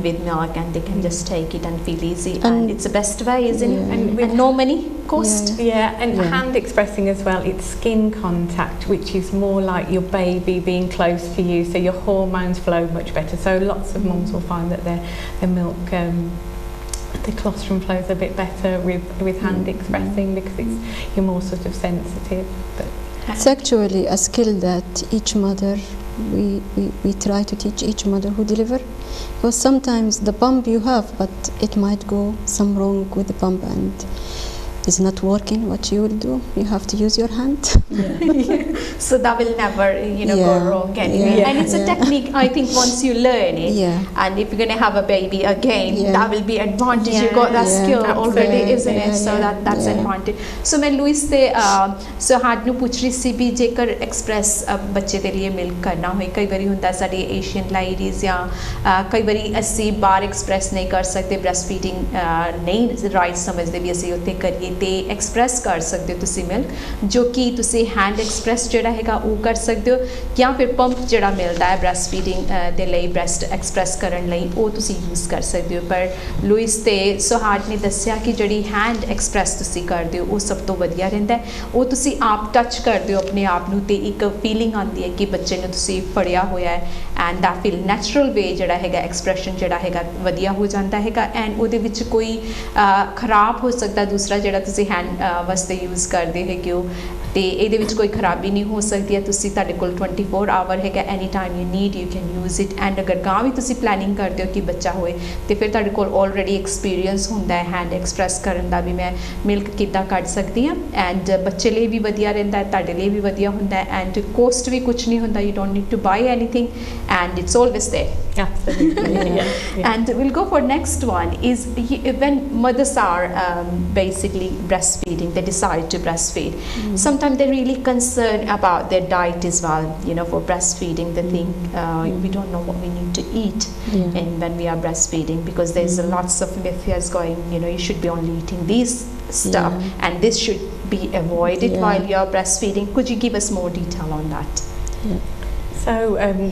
with milk and they can just take it and feel easy and it's the best way isn't it and no money cost and hand expressing as well it's skin contact which is more like your baby being close to you so your hormones flow much better so lots of mums will find that their milk the colostrum flows a bit better with hand expressing because you're more sort of sensitive but it's actually a skill that each mother we try to teach each mother who deliver because sometimes the pump you have but it might go some wrong with the pump and is not working what you will do you have to use your hand so that will never go wrong anyway and it's a technique I think once you learn it and if you're going to have a baby again that will be advantage you got that skill already isn't it so that's advantage so मैं Louis से सुहाग ਨੂੰ ਪੁੱਛ ਰਹੀ ਸੀ ਵੀ ਜੇਕਰ express ਬੱਚੇ ਦੇ ਲਈ ਮਿਲਕ ਕਰਨਾ ਹੋਏ ਕਈ ਵਾਰੀ ਹੁੰਦਾ ਸਾਡੀ ਏਸ਼ੀਅਨ ਲੇਡੀਜ਼ ਜਾਂ ਕਈ ਵਾਰੀ ਅਸੀਂ ਬਾਹਰ ਐਕਸਪ੍ਰੈਸ ਨਹੀਂ ਕਰ ਸਕਦੇ ਬ੍ਰੈਸਟ ਫੀਡਿੰਗ ਨਹੀਂ ਰਾਈਟ ਸਮਝਦੇ ਵੀ ਅਸੀਂ ਉੱਥੇ ਕਰੀਏ ਤੇ ਐਕਸਪ੍ਰੈਸ ਕਰ ਸਕਦੇ ਹੋ ਤੁਸੀਂ ਮਿਲਕ ਜੋ ਕਿ ਤੁਸੀਂ ਹੈਂਡ ਐਕਸਪ੍ਰੈਸ ਜਿਹੜਾ ਹੈਗਾ ਉਹ ਕਰ ਸਕਦੇ ਹੋ ਜਾਂ ਫਿਰ ਪੰਪ ਜਿਹੜਾ ਮਿਲਦਾ ਹੈ ਬ੍ਰੈਸਟ ਫੀਡਿੰਗ ਦੇ ਲਈ ਬ੍ਰੈਸਟ ਐਕਸਪ੍ਰੈਸ ਕਰਨ ਲਈ ਉਹ ਤੁਸੀਂ ਯੂਜ਼ ਕਰ ਸਕਦੇ ਹੋ ਪਰ ਲੂਇਸ ਤੇ ਸੁਹਾਗ ਨੇ ਦੱਸਿਆ ਕਿ ਜਿਹੜੀ ਹੈਂਡ ਐਕਸਪ੍ਰੈਸ ਤੁਸੀਂ ਕਰਦੇ ਹੋ ਉਹ ਸਭ ਤੋਂ ਵਧੀਆ ਰਹਿੰਦਾ ਉਹ ਤੁਸੀਂ ਆਪ ਟੱਚ ਕਰਦੇ ਹੋ ਆਪਣੇ ਆਪ ਨੂੰ ਤੇ ਇੱਕ ਫੀਲਿੰਗ ਆਉਂਦੀ ਹੈ ਕਿ ਬੱਚੇ ਨੂੰ ਤੁਸੀਂ ਫੜਿਆ ਹੋਇਆ ਹੈ ਐਂਡ ਦੈਟ ਫੀਲ ਨੈਚੁਰਲ ਵੇ ਜਿਹੜਾ ਹੈਗਾ ਐਕਸਪ੍ਰੈਸ਼ਨ ਜਿਹੜਾ ਹੈਗਾ ਵਧੀਆ ਹੋ ਜਾਂਦਾ ਹੈਗਾ ਐਂਡ ਉਹਦੇ ਵਿੱਚ ਕੋਈ ਖਰਾਬ ਹੋ ਸਕਦਾ ਦੂਸਰਾ ਜਿਹੜਾ ਤੁਸੀਂ ਹੈਂਡ ਵਾਸਤੇ ਯੂਜ਼ ਕਰਦੇ ਹੈਗੇ ਹੋ ਤੇ ਇਹਦੇ ਵਿੱਚ ਕੋਈ ਖਰਾਬੀ ਨਹੀਂ ਹੋ ਸਕਦੀ ਹੈ ਤੁਸੀਂ ਤੁਹਾਡੇ ਕੋਲ 24 ਆਵਰ ਹੈਗਾ any time you need you can use it and ਅਗਰ ਗਾਂ ਵੀ ਤੁਸੀਂ ਪਲੈਨਿੰਗ ਕਰਦੇ ਹੋ ਕਿ ਬੱਚਾ ਹੋਏ ਤੇ ਫਿਰ ਤੁਹਾਡੇ ਕੋਲ ਆਲਰੇਡੀ ਐਕਸਪੀਰੀਅੰਸ ਹੁੰਦਾ ਹੈ ਹੈਂਡ ਐਕਸਪ੍ਰੈਸ ਕਰਨ ਦਾ ਵੀ ਮੈਂ ਮਿਲਕ ਕਿੱਦਾਂ ਕੱਢ ਸਕਦੀ ਹਾਂ ਐਂਡ ਬੱਚੇ ਲਈ ਵੀ ਵਧੀਆ ਰਹਿੰਦਾ ਹੈ ਤੁਹਾਡੇ ਲਈ ਵੀ ਵਧੀਆ ਹੁੰਦਾ ਹੈ ਐਂਡ ਕੋਸਟ ਵੀ ਕੁਝ ਨਹੀਂ ਹੁੰਦਾ you don't need to buy anything and it's always there absolutely and we'll go for next one is when mothers are basically breastfeeding, they decide to breastfeed. Sometimes they're really concerned about their diet as well. You know, for breastfeeding, they think we don't know what we need to eat, and when we are breastfeeding, because there's lots of myths going. You know, you should be only eating these stuff, and this should be avoided while you're breastfeeding. Could you give us more detail on that? So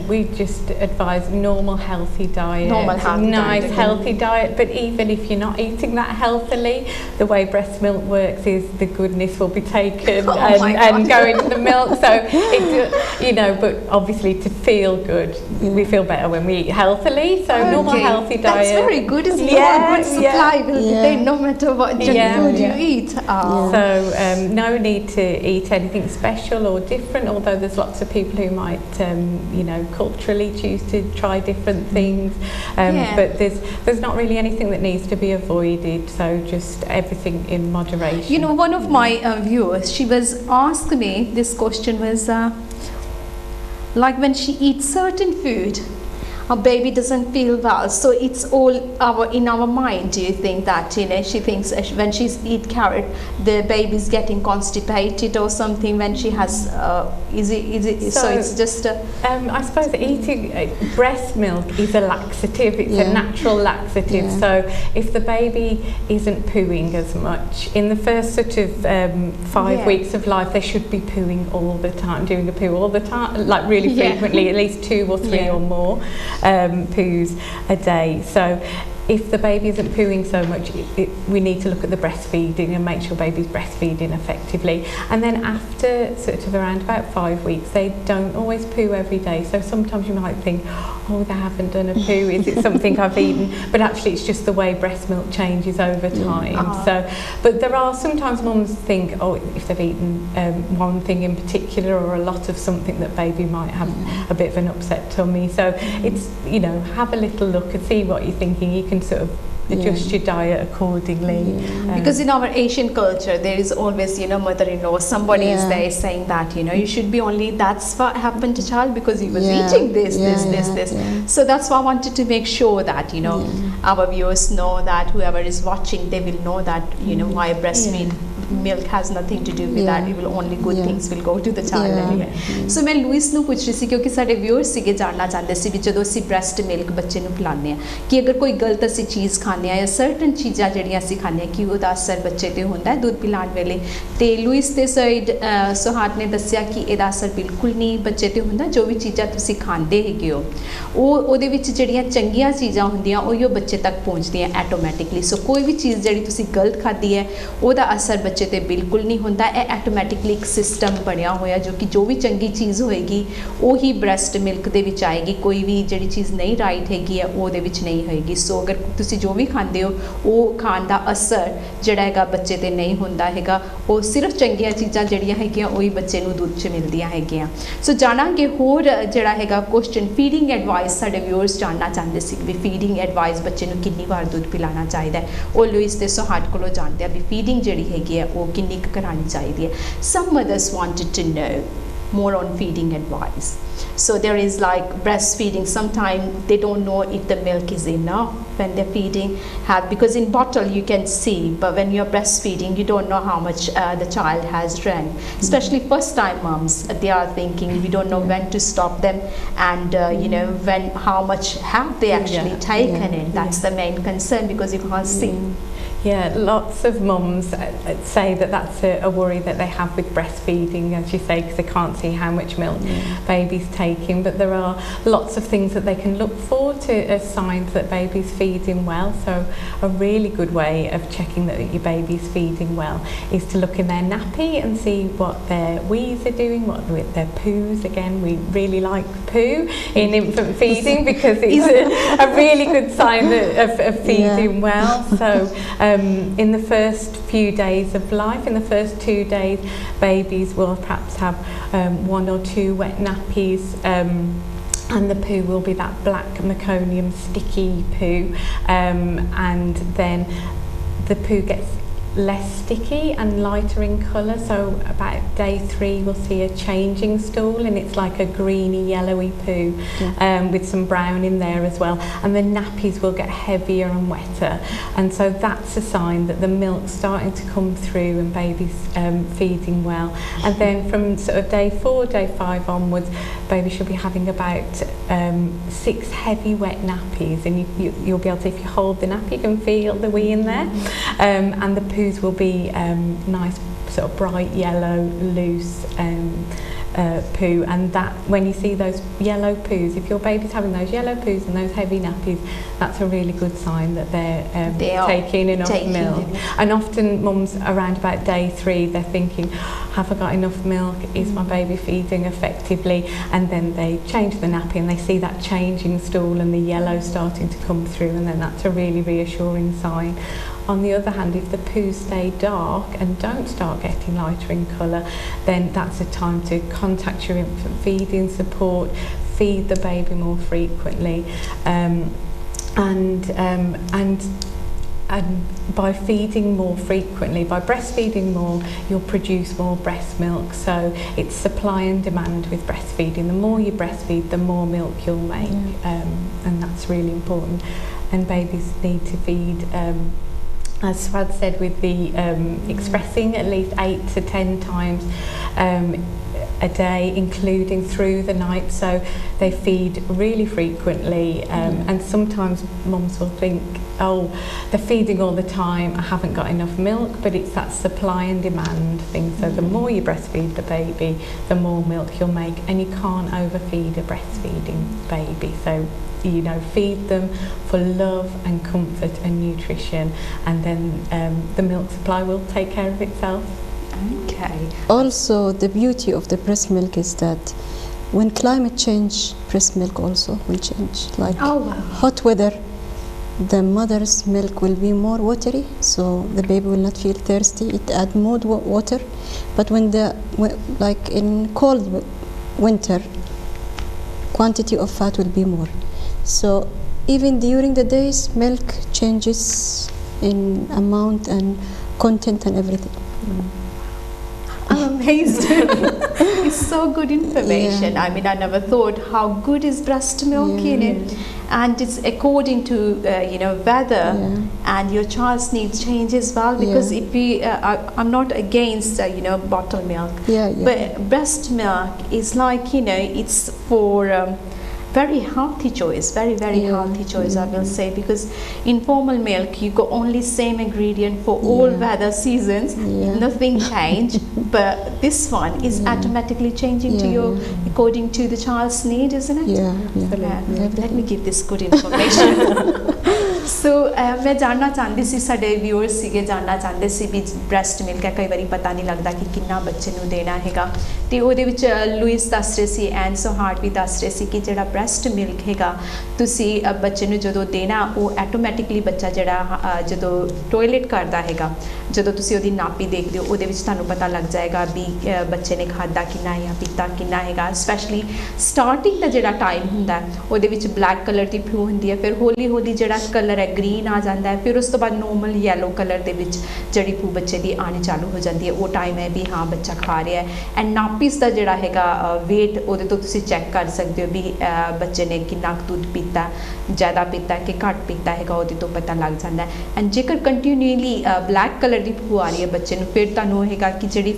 we just advise normal healthy diet, Normal healthy nice diet. healthy diet. But even if you're not eating that healthily, the way breast milk works is the goodness will be taken and go into the milk. So it, you know, but obviously to feel good, we feel better when we eat healthily. So normal healthy diet. That's very good, isn't it? Yeah, Good supply will be there no matter what junk food you eat. So no need to eat anything special or different, although there's lots of people who might you know, culturally choose to try different things, but there's not really anything that needs to be avoided, so just everything in moderation. You know, one of my viewers, she was asking me, this question was like when she eats certain food, our baby doesn't feel well, so it's all in our mind. Do you think that, you know, she thinks when she's eat carrot, the baby's getting constipated or something when she has is it so it's just I suppose eating breast milk is a laxative, it's a natural laxative, so if the baby isn't pooing as much in the first sort of 5 weeks of life, they should be pooing all the time, doing a poo all the time, like really frequently, at least 2 or 3 or more poos a day. So if the baby isn't pooing so much, we need to look at the breastfeeding and make sure baby's breastfeeding effectively. And then after sort of around about 5 weeks, they don't always poo every day. So sometimes you might think, oh, they haven't done a poo, is it something I've eaten? But actually it's just the way breast milk changes over time. So, but there are sometimes mums think, oh, if they've eaten one thing in particular or a lot of something, that baby might have a bit of an upset tummy. So it's, you know, have a little look and see what you're thinking. You can sort of adjust your diet accordingly. Because in our Asian culture, there is always, you know, mother-in-law, somebody is there saying that, you know, you should be only, that's what happened to child because he was eating this. So that's why I wanted to make sure that, you know, our viewers know that, whoever is watching, they will know that, you know, why breastfeed milk has nothing to do with that. It will only good things will go to the child anyway. So मैं Louis ਨੂੰ ਪੁੱਛ ਰਹੀ ਸੀ ਕਿਉਂਕਿ ਸਾਡੇ viewers ਸੀਗੇ ਜਾਣਨਾ ਚਾਹੁੰਦੇ ਸੀ ਵੀ ਜਦੋਂ ਅਸੀਂ ਬ੍ਰੈਸਟ ਮਿਲਕ ਬੱਚੇ ਨੂੰ ਪਿਲਾਉਂਦੇ ਆ ਕਿ ਅਗਰ ਕੋਈ ਗਲਤ ਅਸੀਂ ਚੀਜ਼ ਖਾਂਦੇ ਆ ਜਾਂ ਸਰਟਨ ਚੀਜ਼ਾਂ ਜਿਹੜੀਆਂ ਅਸੀਂ ਖਾਂਦੇ ਆ ਕਿ ਉਹਦਾ ਅਸਰ ਬੱਚੇ ਤੇ ਹੁੰਦਾ ਹੈ ਦੁੱਧ ਪਿਲਾਉਣ ਵੇਲੇ ਤੇ ਲੁਇਸ ਦੇ ਸਾਈਡ ਸੁਹਾਦ ਨੇ ਦੱਸਿਆ ਕਿ ਇਹਦਾ ਅਸਰ ਬਿਲਕੁਲ ਨਹੀਂ ਬੱਚੇ ਤੇ ਹੁੰਦਾ ਜੋ ਵੀ ਚੀਜ਼ਾਂ ਤੁਸੀਂ ਖਾਂਦੇ ਹੈਗੇ ਹੋ ਉਹਦੇ ਵਿੱਚ ਜਿਹੜੀਆਂ ਚੰਗੀਆਂ ਚੀਜ਼ਾਂ ਹੁੰਦੀਆਂ ਉਹੀ ਉਹ ਬੱਚੇ ਤੱਕ ਪਹੁੰਚਦੀਆਂ ਆਟੋਮੈਟਿਕਲੀ ਸੋ ਕੋਈ ਵੀ ਚੀਜ਼ ਜਿਹੜੀ ਤੁਸੀਂ ਗਲਤ ਖਾਧੀ ਹੈ ਉਹਦਾ ਅਸਰ ਬੱਚੇ ਤੇ ਬਿਲਕੁਲ ਨਹੀਂ ਹੁੰਦਾ ਇਹ ਆਟੋਮੈਟਿਕਲੀ ਇੱਕ ਸਿਸਟਮ ਬਣਿਆ ਹੋਇਆ ਜੋ ਕਿ ਜੋ ਵੀ ਚੰਗੀ ਚੀਜ਼ ਹੋਏਗੀ ਉਹੀ ਬ੍ਰੈਸਟ ਮਿਲਕ ਦੇ ਵਿੱਚ ਆਏਗੀ ਕੋਈ ਵੀ ਜਿਹੜੀ ਚੀਜ਼ ਨਹੀਂ ਰਾਈਟ ਹੈਗੀ ਹੈ ਉਹਦੇ ਵਿੱਚ ਨਹੀਂ ਹੋਏਗੀ ਸੋ ਅਗਰ ਤੁਸੀਂ ਜੋ ਵੀ ਖਾਂਦੇ ਹੋ ਉਹ ਖਾਣ ਦਾ ਅਸਰ ਜਿਹੜਾ ਹੈਗਾ ਬੱਚੇ ਤੇ ਨਹੀਂ ਹੁੰਦਾ ਹੈਗਾ ਉਹ ਸਿਰਫ ਚੰਗੀਆਂ ਚੀਜ਼ਾਂ ਜਿਹੜੀਆਂ ਹੈਗੀਆਂ ਉਹੀ ਬੱਚੇ ਨੂੰ ਦੁੱਧ 'ਚ ਮਿਲਦੀਆਂ ਹੈਗੀਆਂ ਸੋ ਜਾਣਾਂਗੇ ਹੋਰ ਜਿਹੜਾ ਹੈਗਾ ਕੁਐਸਚਨ ਫੀਡਿੰਗ ਐਡਵਾਈਸ ਸਾਡੇ ਵਿਊਅਰਸ ਜਾਣਨਾ ਚਾਹੁੰਦੇ ਸੀ ਵੀ ਫੀਡਿੰਗ ਐਡਵਾਈਸ ਬੱਚੇ ਨੂੰ ਕਿੰਨੀ ਵਾਰ ਦੁੱਧ ਪਿਲਾਉਣਾ ਚਾਹੀਦਾ ਉਹ ਲੁਇਸ ਤੇ ਸੁਹਾਦ ਕੋਲੋਂ ਜਾਣਦੇ ਆ ਵੀ ਫੀਡਿੰਗ ਜਿਹੜੀ ਹੈਗੀ ਹੈ ਉਹ ਕਿੰਨੀ ਕੁ ਕਰਾਉਣੀ ਚਾਹੀਦੀ ਹੈ some mothers wanted to know more on feeding advice so there is like breastfeeding sometimes they don't know if the milk is enough when they're feeding because in bottle you can see but when you're breastfeeding you don't know how much the child has drank especially first time moms they are thinking we don't know when to stop them and you know when how much have they actually taken in that's the main concern because you can't see Yeah, lots of mums say that that's a worry that they have with breastfeeding, as you say, because they can't see how much milk baby's taking. But there are lots of things that they can look for as signs that baby's feeding well. So a really good way of checking that your baby's feeding well is to look in their nappy and see what their wees are doing, what with their poos. Again, we really like poo in infant feeding because it's a really good sign of feeding well. So in the first few days of life, in the first 2 days, babies will perhaps have 1 or 2 wet nappies and the poo will be that black meconium sticky poo and then the poo gets less sticky and lighter in colour. So about day 3 we'll see a changing stool, and it's like a greeny yellowy poo, with some brown in there as well, and the nappies will get heavier and wetter, and so that's a sign that the milk's starting to come through and baby's feeding well. And then from sort of day 4, day 5 onwards, baby should be having about 6 heavy wet nappies, and you'll be able to, if you hold the nappy, you can feel the wee in there, and the poos will be nice sort of bright yellow loose poo, and that when you see those yellow poos, if your baby's having those yellow poos and those heavy nappies, that's a really good sign that they're taking enough milk. And often mums around about day 3, they're thinking, have I got enough milk, is my baby feeding effectively, and then they change the nappy and they see that changing stool and the yellow starting to come through, and then that's a really reassuring sign. On the other hand, if the poos stay dark and don't start getting lighter in colour, then that's a time to contact your infant feeding support, feed the baby more frequently, and by feeding more frequently, by breastfeeding more, you'll produce more breast milk. So it's supply and demand with breastfeeding. The more you breastfeed, the more milk you'll make, and that's really important. And babies need to feed, as Swad said, with the expressing at least 8 to 10 times a day, including through the night, so they feed really frequently, and sometimes mums will think, oh, they're feeding all the time, I haven't got enough milk, but it's that supply and demand thing. So the more you breastfeed the baby, the more milk you'll make, and you can't overfeed a breastfeeding baby. So feed them for love and comfort and nutrition, and then the milk supply will take care of itself. Okay. Also, the beauty of the breast milk is that when climate change, breast milk also will change. Like hot weather, the mother's milk will be more watery, so the baby will not feel thirsty. It adds more water. But like in cold winter, quantity of fat will be more. So even during the days, milk changes in amount and content and everything. I'm amazed. It's so good information. I mean, I never thought how good is breast milk in it, and it's according to weather and your child's needs change as well. Because if we, I'm not against bottle milk, but breast milk is like it's for very healthy choice, very healthy choice, I will say, because in formal milk you got only same ingredient for all weather seasons, nothing change, but this one is automatically changing to your according to the child's need, isn't it? Let me give this good information. So मैं जानना चाहती सी साडे viewers सीगे जानना चाहते सी भी breast milk है कई बारी पता नहीं लगता कि कितना बच्चे नूं देना हैगा ते ओहदे विच लुइस दस रहे सी एंड सोहार्ट भी दस रहे सी कि जिहड़ा ब्रेस्ट मिल्क हैगा तुसी बच्चे नूं जदों देना वो ऑटोमैटिकली बच्चा जिहड़ा जदों टॉयलेट करदा हैगा जदों तुसी ओहदी नापी देखदे हो ओहदे विच तुहानूं पता लग जाएगा भी बच्चे ने खादा कितना या पीता कितना हैगा स्पैशली स्टार्टिंग दा जिहड़ा टाइम हुंदा ओहदे विच ब्लैक कलर दी फ्लू हुंदी है फिर हौली हौली जिहड़ा कलर है ग्रीन आ जाता है फिर उस तो बाद नॉर्मल येलो कलर दे विच जिहड़ी फ्लू बच्चे दी आनी चालू हो जाती है वो टाइम है भी हाँ बच्चा खा रहा है एंड नापिस दा जिहड़ा हैगा वेट ओहदे तो तुसी चैक कर सकते हो भी बच्चे ने कितना दूध पीता ज़्यादा पीता कि घट पीता हैगा ओहदे तो पता लग जाता है एंड जेकर कंटिन्यूअली ब्लैक कलर दी फ्लू आ रही है बच्चे नूं फिर तुहानूं हैगा कि जिहड़ी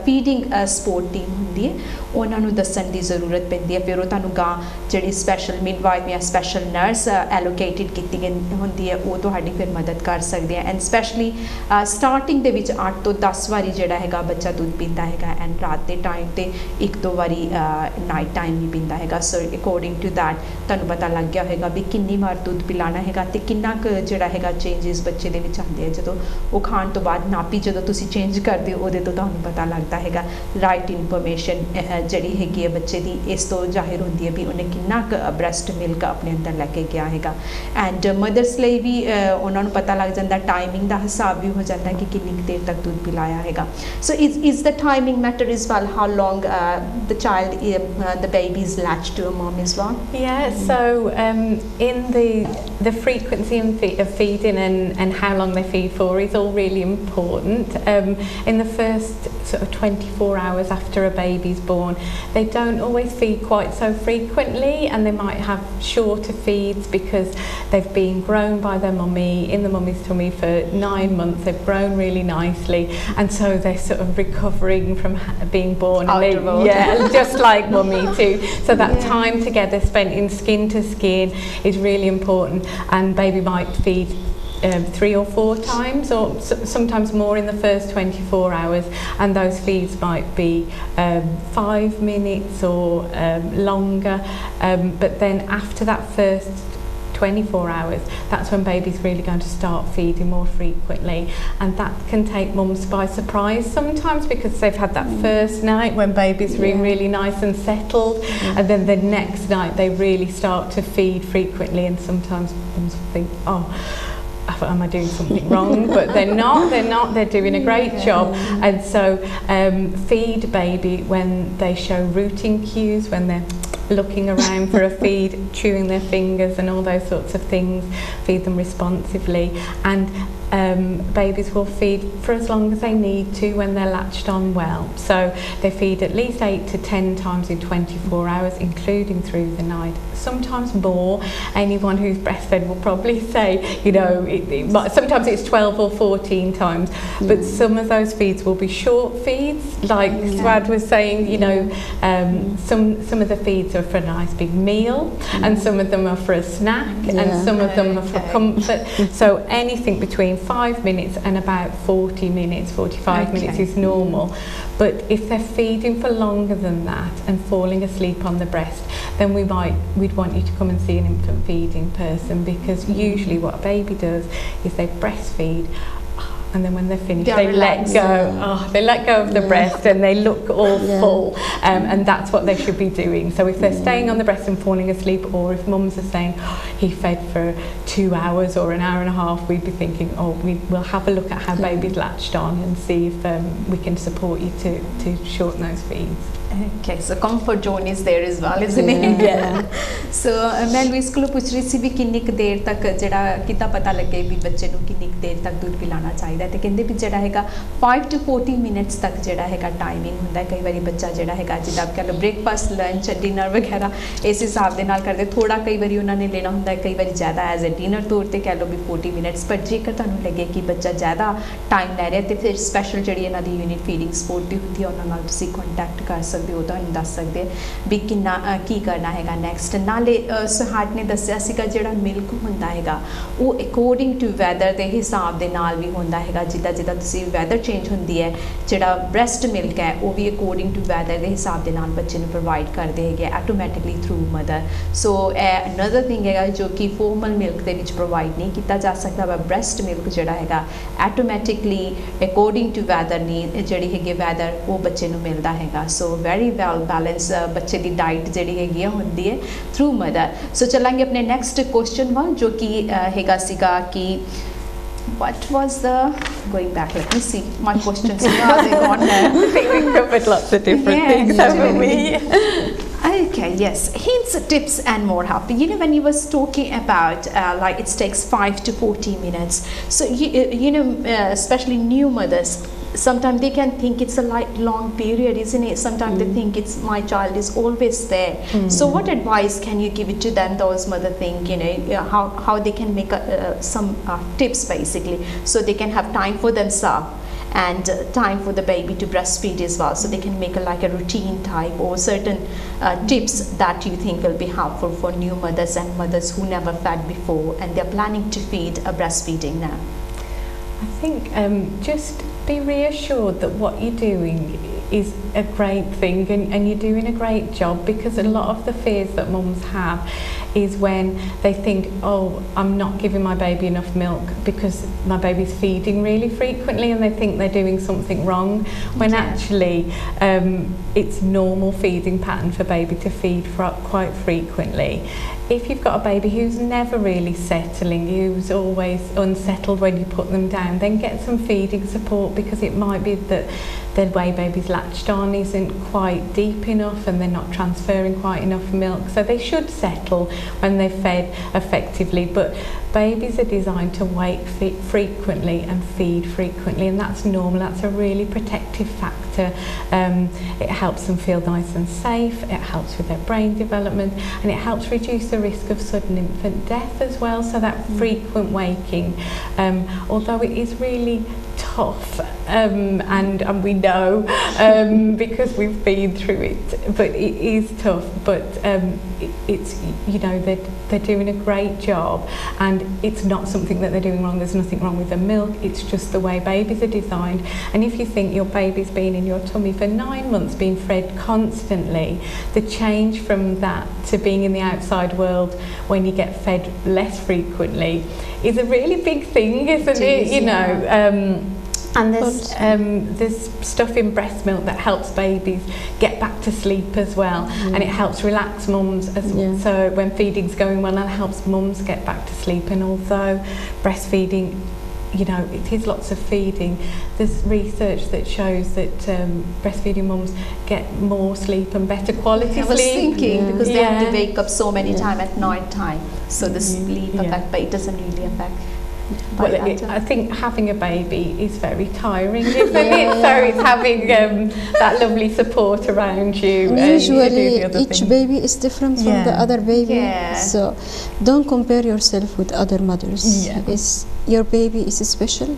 फीडिंग सपोर्ट टीम हुंदी है उन्हां नूं दस्सण दी ज़रूरत पैंदी है फिर वो तुहानूं गां जिहड़ी स्पैशल मिडवाइफ या स्पैशल नर्स एलोकेटेड कीती हुंदी है वो तुहाडी फिर मदद कर सकदे हैं एंड स्पैशली स्टार्टिंग दे विच 8 तो 10 वारी जिहड़ा हैगा बच्चा दूध पींदा हैगा एंड रात दे टाइम ते 1-2 वारी नाइट टाइम ही पींदा हैगा सो अकॉर्डिंग टू दैट तुहानूं पता लग गया होगा भी कितनी बार दूध पिलाना हैगा ते कितना जिहड़ा हैगा चेंजेस बच्चे दे विच आंदे जदों वो खाण तो बाद नापी जदों तुसीं चेंज करदे हो उहदे तो तुहानूं पता लगदा हैगा राइट इन्फॉर्मेशन इन्फॉर्मेशन ਜਿਹੜੀ ਹੈਗੀ ਹੈ ਬੱਚੇ ਦੀ ਇਸ ਤੋਂ ਜ਼ਾਹਿਰ ਹੁੰਦੀ ਹੈ ਵੀ ਉਹਨੇ ਕਿੰਨਾ ਕੁ ਬ੍ਰੈਸਟ ਮਿਲਕ ਆਪਣੇ ਅੰਦਰ ਲੈ ਕੇ ਗਿਆ ਹੈਗਾ ਐਂਡ ਮਦਰਸ ਲਈ ਵੀ ਉਹਨਾਂ ਨੂੰ ਪਤਾ ਲੱਗ ਜਾਂਦਾ ਟਾਈਮਿੰਗ ਦਾ ਹਿਸਾਬ ਵੀ ਹੋ ਜਾਂਦਾ ਕਿ ਕਿੰਨੀ ਕੁ ਦੇਰ ਤੱਕ ਦੁੱਧ ਪਿਲਾਇਆ ਹੈਗਾ ਸੋ is the timing matter as well how long the child the baby is latched to a mom as well? Yeah, so in the frequency of feeding and how long they feed for is all really important. In the first sort of 24 hours after a baby's born, they don't always feed quite so frequently, and they might have shorter feeds because they've been grown by their mummy in the mummy's tummy for 9 months. They've grown really nicely, and so they're sort of recovering from being born. And just like mummy too. So that time together spent in skin to skin is really important, and baby might feed 3 or 4 times or sometimes more in the first 24 hours, and those feeds might be 5 minutes or longer, but then after that first 24 hours, that's when baby's really going to start feeding more frequently, and that can take mums by surprise sometimes because they've had that first night when baby's really nice and settled, and then the next night they really start to feed frequently, and sometimes mums think, oh, am I doing something wrong? But they're not, they're doing a great job. And so feed baby when they show rooting cues, when they're looking around for a feed, chewing their fingers and all those sorts of things. Feed them responsively, and babies will feed for as long as they need to when they're latched on well. So they feed at least 8 to 10 times in 24 hours, including through the night. Sometimes more. Anyone who's breastfed will probably say, you know, sometimes it's 12 or 14 times, but some of those feeds will be short feeds, like Swad was saying, you know, some of the feeds are for a nice big meal, and some of them are for a snack, and some of them are for comfort. So anything between 5 minutes and about 40 minutes, 45 minutes is normal. But if they're feeding for longer than that and falling asleep on the breast, then we'd want you to come and see an infant feeding person, because usually what a baby does is they breastfeed, and then when they're finished they let go. They let go of the breast and they look all full, and that's what they should be doing. So if they're staying on the breast and falling asleep, or if mums are saying he fed for 2 hours or an hour and a half, we'd be thinking, we'll have a look at how baby's latched on and see if we can support you to shorten those feeds. Okay, so comfort zone is there as well, isn't it? So मैं Louis को पूछ रही सी भी किन्नी क देर तक जड़ा कितना पता लगे भी बच्चे नू किन्नी क देर तक दूध पिलाना चाहिए, तो कहते भी जड़ा हैगा 5 to 40 minutes तक जड़ा हैगा टाइमिंग होंदा है। कई बारी बच्चा जड़ा हैगा जिदा कह लो ब्रेकफास्ट लंच डिनर वगैरह इस हिसाब दे नाल करदे, थोड़ा कई बारी उन्होंने लेना होंदा है, कई बारी ज़्यादा एज ए डिनर तौर पर कह लो भी 40 minutes। पर जेकर तुहानू लगे कि बच्चा ज़्यादा टाइम लै रहा, तो फिर स्पैशल जी इन्हों की यूनिट फीडिंग सपोर्ट की होंगी, उन्होंने तुसीं कॉन्टैक्ट कर सकते हो, तो दस सकते भी किन्ना की करना हैगा नैक्सट। नाले सुहाट ने दस्सिया सीगा जिहड़ा मिल्क हुंदा हैगा वो अकॉर्डिंग टू वैदर के हिसाब दे नाल भी हुंदा हैगा, जिद्दां जिद्दां तुसीं वैदर चेंज हुंदी है, जिहड़ा ब्रैस्ट मिल्क है वो भी अकॉर्डिंग टू वैदर के हिसाब दे नाल बच्चे नूं प्रोवाइड करदे हैगे automatically through mother. So another thing हैगा जो कि formal milk they which provide नहीं किया जा सकता, वा ब्रैस्ट मिल्क जिहड़ा हैगा ऑटोमैटिकली अकॉर्डिंग टू वैदर नी जिहड़ी हैगी वैदर वो बच्चे नूं मिलदा हैगा। सो वेरी वेल बैलेंस बच्चे की डाइट जिहड़ी हैगी होंदी है थ्रू मदर। सो चलांगे अपने नैक्सट क्वेश्चन वाल जो कि हैगा सीगा कि what was the going back, let me see my questions are they gone now? I think we've covered lots of different things, haven't we? Okay, yes, hints, tips and more help. You know, when you was talking about like it takes 5 to 40 minutes, so you know especially new mothers, sometimes they can think it's a long period, isn't it? Sometimes they think it's my child is always there. So what advice can you give it to them, those mother think, you know, how they can make some tips basically, so they can have time for themselves and time for the baby to breastfeed as well, so they can make like a routine type or certain tips that you think will be helpful for new mothers and mothers who never fed before and they're planning to feed a breastfeeding now. I think just be reassured that what you're doing is a great thing and you're doing a great job, because a lot of the fears that mums have is when they think, oh, I'm not giving my baby enough milk because my baby's feeding really frequently, and they think they're doing something wrong, when actually it's normal feeding pattern for baby to feed quite frequently. If you've got a baby who's never really settling, who's always unsettled when you put them down, then get some feeding support, because it might be that the way baby's latched on isn't quite deep enough and they're not transferring quite enough milk. So they should settle when they're fed effectively, but babies are designed to wake frequently and feed frequently, and that's normal. That's a really protective factor. It helps them feel nice and safe, it helps with their brain development, and it helps reduce the risk of sudden infant death as well. So that frequent waking, although it is really tough, and we know because we've been through it, but it is tough, but it's, you know, they're doing a great job, and it's not something that they're doing wrong. There's nothing wrong with the milk, it's just the way babies are designed. And if you think your baby's been in your tummy for 9 months being fed constantly, the change from that to being in the outside world when you get fed less frequently is a really big thing, isn't it? You know, and there's stuff in breast milk that helps babies get back to sleep as well, and it helps relax mums as well. So when feeding's going well, it helps mums get back to sleep. And although breastfeeding, you know, it is lots of feeding, there's research that shows that breastfeeding mums get more sleep and better quality sleep. I was thinking, because they have to wake up so many times at night time, so the sleep effect, but it doesn't really affect. Well, I think having a baby is very tiring, isn't it? So it's having that lovely support around you. Usually each baby is different from the other baby, so don't compare yourself with other mothers. Your baby is special.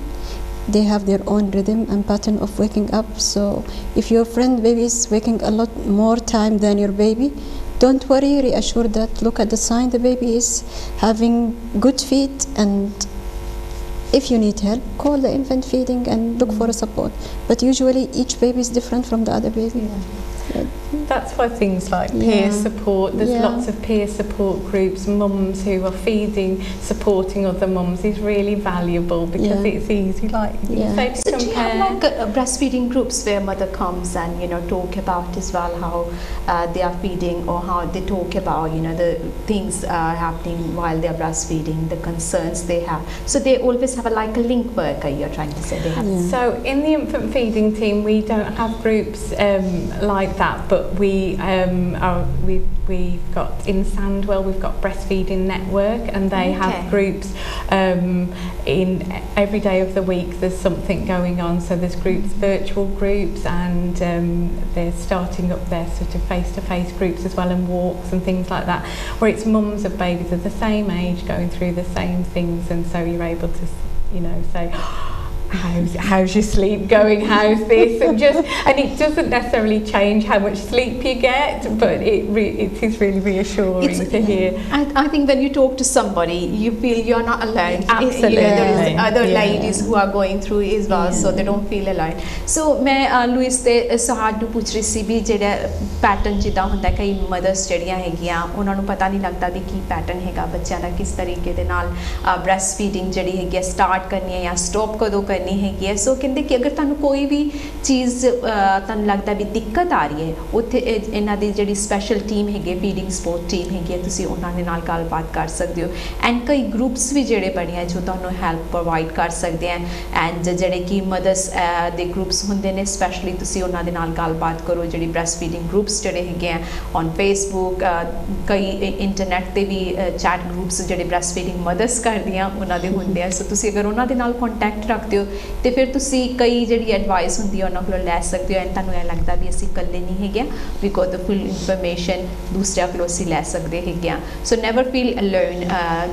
They have their own rhythm and pattern of waking up. So if your friend baby is waking a lot more time than your baby, don't worry, reassure that, look at the sign, the baby is having good feed, and if you need help, call the infant feeding and look for a support. But usually each baby is different from the other baby. That's why things like peer support, there's lots of peer support groups, mums who are feeding, supporting other mums is really valuable, because it's easy, like you say, to compare. Do you have like breastfeeding groups where mother comes and, you know, talk about as well how they are feeding, or how they talk about, you know, the things happening while they are breastfeeding, the concerns they have? So they always have like a link worker, you're trying to say they have. So in the infant feeding team, we don't have groups like that, but we've got in Sandwell, we've got Breastfeeding Network, and they have groups in every day of the week. There's something going on, so there's groups, virtual groups, and they're starting up their sort of face-to-face groups as well, and walks and things like that, where it's mums of babies of the same age going through the same things, and so you're able to, you know, say, how's your sleep going, how's this, and it doesn't necessarily change how much sleep you get, but it is really reassuring to hear. I think when you talk to somebody, you feel you're not alone. Absolutely. There is other ladies who are going through as well, so they don't feel alone. So मैं Louis ते सुहाग ਨੂੰ ਪੁੱਛ ਰਹੀ ਸੀ ਵੀ ਜਿਹੜਾ pattern ਜਿੱਦਾਂ ਹੁੰਦਾ ਕਈ ਮਦਰਸ ਜਿਹੜੀਆਂ ਹੈਗੀਆਂ ਉਹਨਾਂ ਨੂੰ ਪਤਾ ਨਹੀਂ ਲੱਗਦਾ ਵੀ ਕੀ ਪੈਟਰਨ ਹੈਗਾ ਬੱਚਿਆਂ ਦਾ, ਕਿਸ ਤਰੀਕੇ ਦੇ ਨਾਲ ਬ੍ਰੈਸਟ ਫੀਡਿੰਗ ਜਿਹੜੀ ਹੈਗੀ ਸਟਾਰਟ ਕਰਨੀ ਹੈ ਜਾਂ ਸਟਾਪ ਕਦੋਂ ਕਰਨੀ ਹੈਗੀ ਹੈ। ਸੋ ਕਹਿੰਦੇ ਕਿ ਅਗਰ ਤੁਹਾਨੂੰ ਕੋਈ ਵੀ ਚੀਜ਼ ਤੁਹਾਨੂੰ ਲੱਗਦਾ ਵੀ ਦਿੱਕਤ ਆ ਰਹੀ ਹੈ, ਉੱਥੇ ਇਹਨਾਂ ਦੀ ਜਿਹੜੀ ਸਪੈਸ਼ਲ ਟੀਮ ਹੈਗੀ ਫੀਡਿੰਗ ਸਪੋਰਟ ਟੀਮ ਹੈਗੀ ਹੈ, ਤੁਸੀਂ ਉਹਨਾਂ ਦੇ ਨਾਲ ਗੱਲਬਾਤ ਕਰ ਸਕਦੇ ਹੋ। ਐਂਡ ਕਈ ਗਰੁੱਪਸ ਵੀ ਜਿਹੜੇ ਬਣੇ ਆ ਜੋ ਤੁਹਾਨੂੰ ਹੈਲਪ ਪ੍ਰੋਵਾਈਡ ਕਰ ਸਕਦੇ ਆ, ਐਂਡ ਜਿਹੜੇ ਕਿ ਮਦਰਸ ਦੇ ਗਰੁੱਪਸ ਹੁੰਦੇ ਨੇ ਸਪੈਸ਼ਲੀ ਤੁਸੀਂ ਉਹਨਾਂ ਦੇ ਨਾਲ ਗੱਲਬਾਤ ਕਰੋ। ਜਿਹੜੀ ਬ੍ਰੈਸਟ ਫੀਡਿੰਗ ਗਰੁੱਪਸ ਜਿਹੜੇ ਹੈਗੇ ਆ ਔਨ ਫੇਸਬੁੱਕ, ਕਈ ਇੰਟਰਨੈਟ 'ਤੇ ਵੀ ਚੈਟ ਗਰੁੱਪਸ ਜਿਹੜੇ ਬ੍ਰੈਸਟ ਫੀਡਿੰਗ ਮਦਰਸ ਕਰਦੀਆਂ ਉਹਨਾਂ ਦੇ ਹੁੰਦੇ ਆ। ਸੋ ਤੁਸੀਂ ਅਗਰ ਉਹਨਾਂ ਦੇ ਨਾਲ ਕੰਟੈਕਟ ਰੱਖਦੇ ਹੋ ਤੇ ਫਿਰ ਤੁਸੀਂ ਕਈ ਜਿਹੜੀ ਐਡਵਾਈਸ ਹੁੰਦੀ ਹੈ ਉਹਨਾਂ ਕੋਲੋਂ ਲੈ ਸਕਦੇ ਹੋ, ਐਂਡ ਤੁਹਾਨੂੰ ਇਹ ਲੱਗਦਾ ਵੀ ਅਸੀਂ ਇਕੱਲੇ ਨਹੀਂ ਹੈਗੇ, ਵੀ ਗੋਟ ਦ ਫੁੱਲ ਇਨਫੋਰਮੇਸ਼ਨ ਦੂਸਰਿਆਂ ਕੋਲੋਂ ਅਸੀਂ ਲੈ ਸਕਦੇ ਹੈਗੇ ਆ। ਸੋ ਨੈਵਰ ਫੀਲ ਅਲੋਨ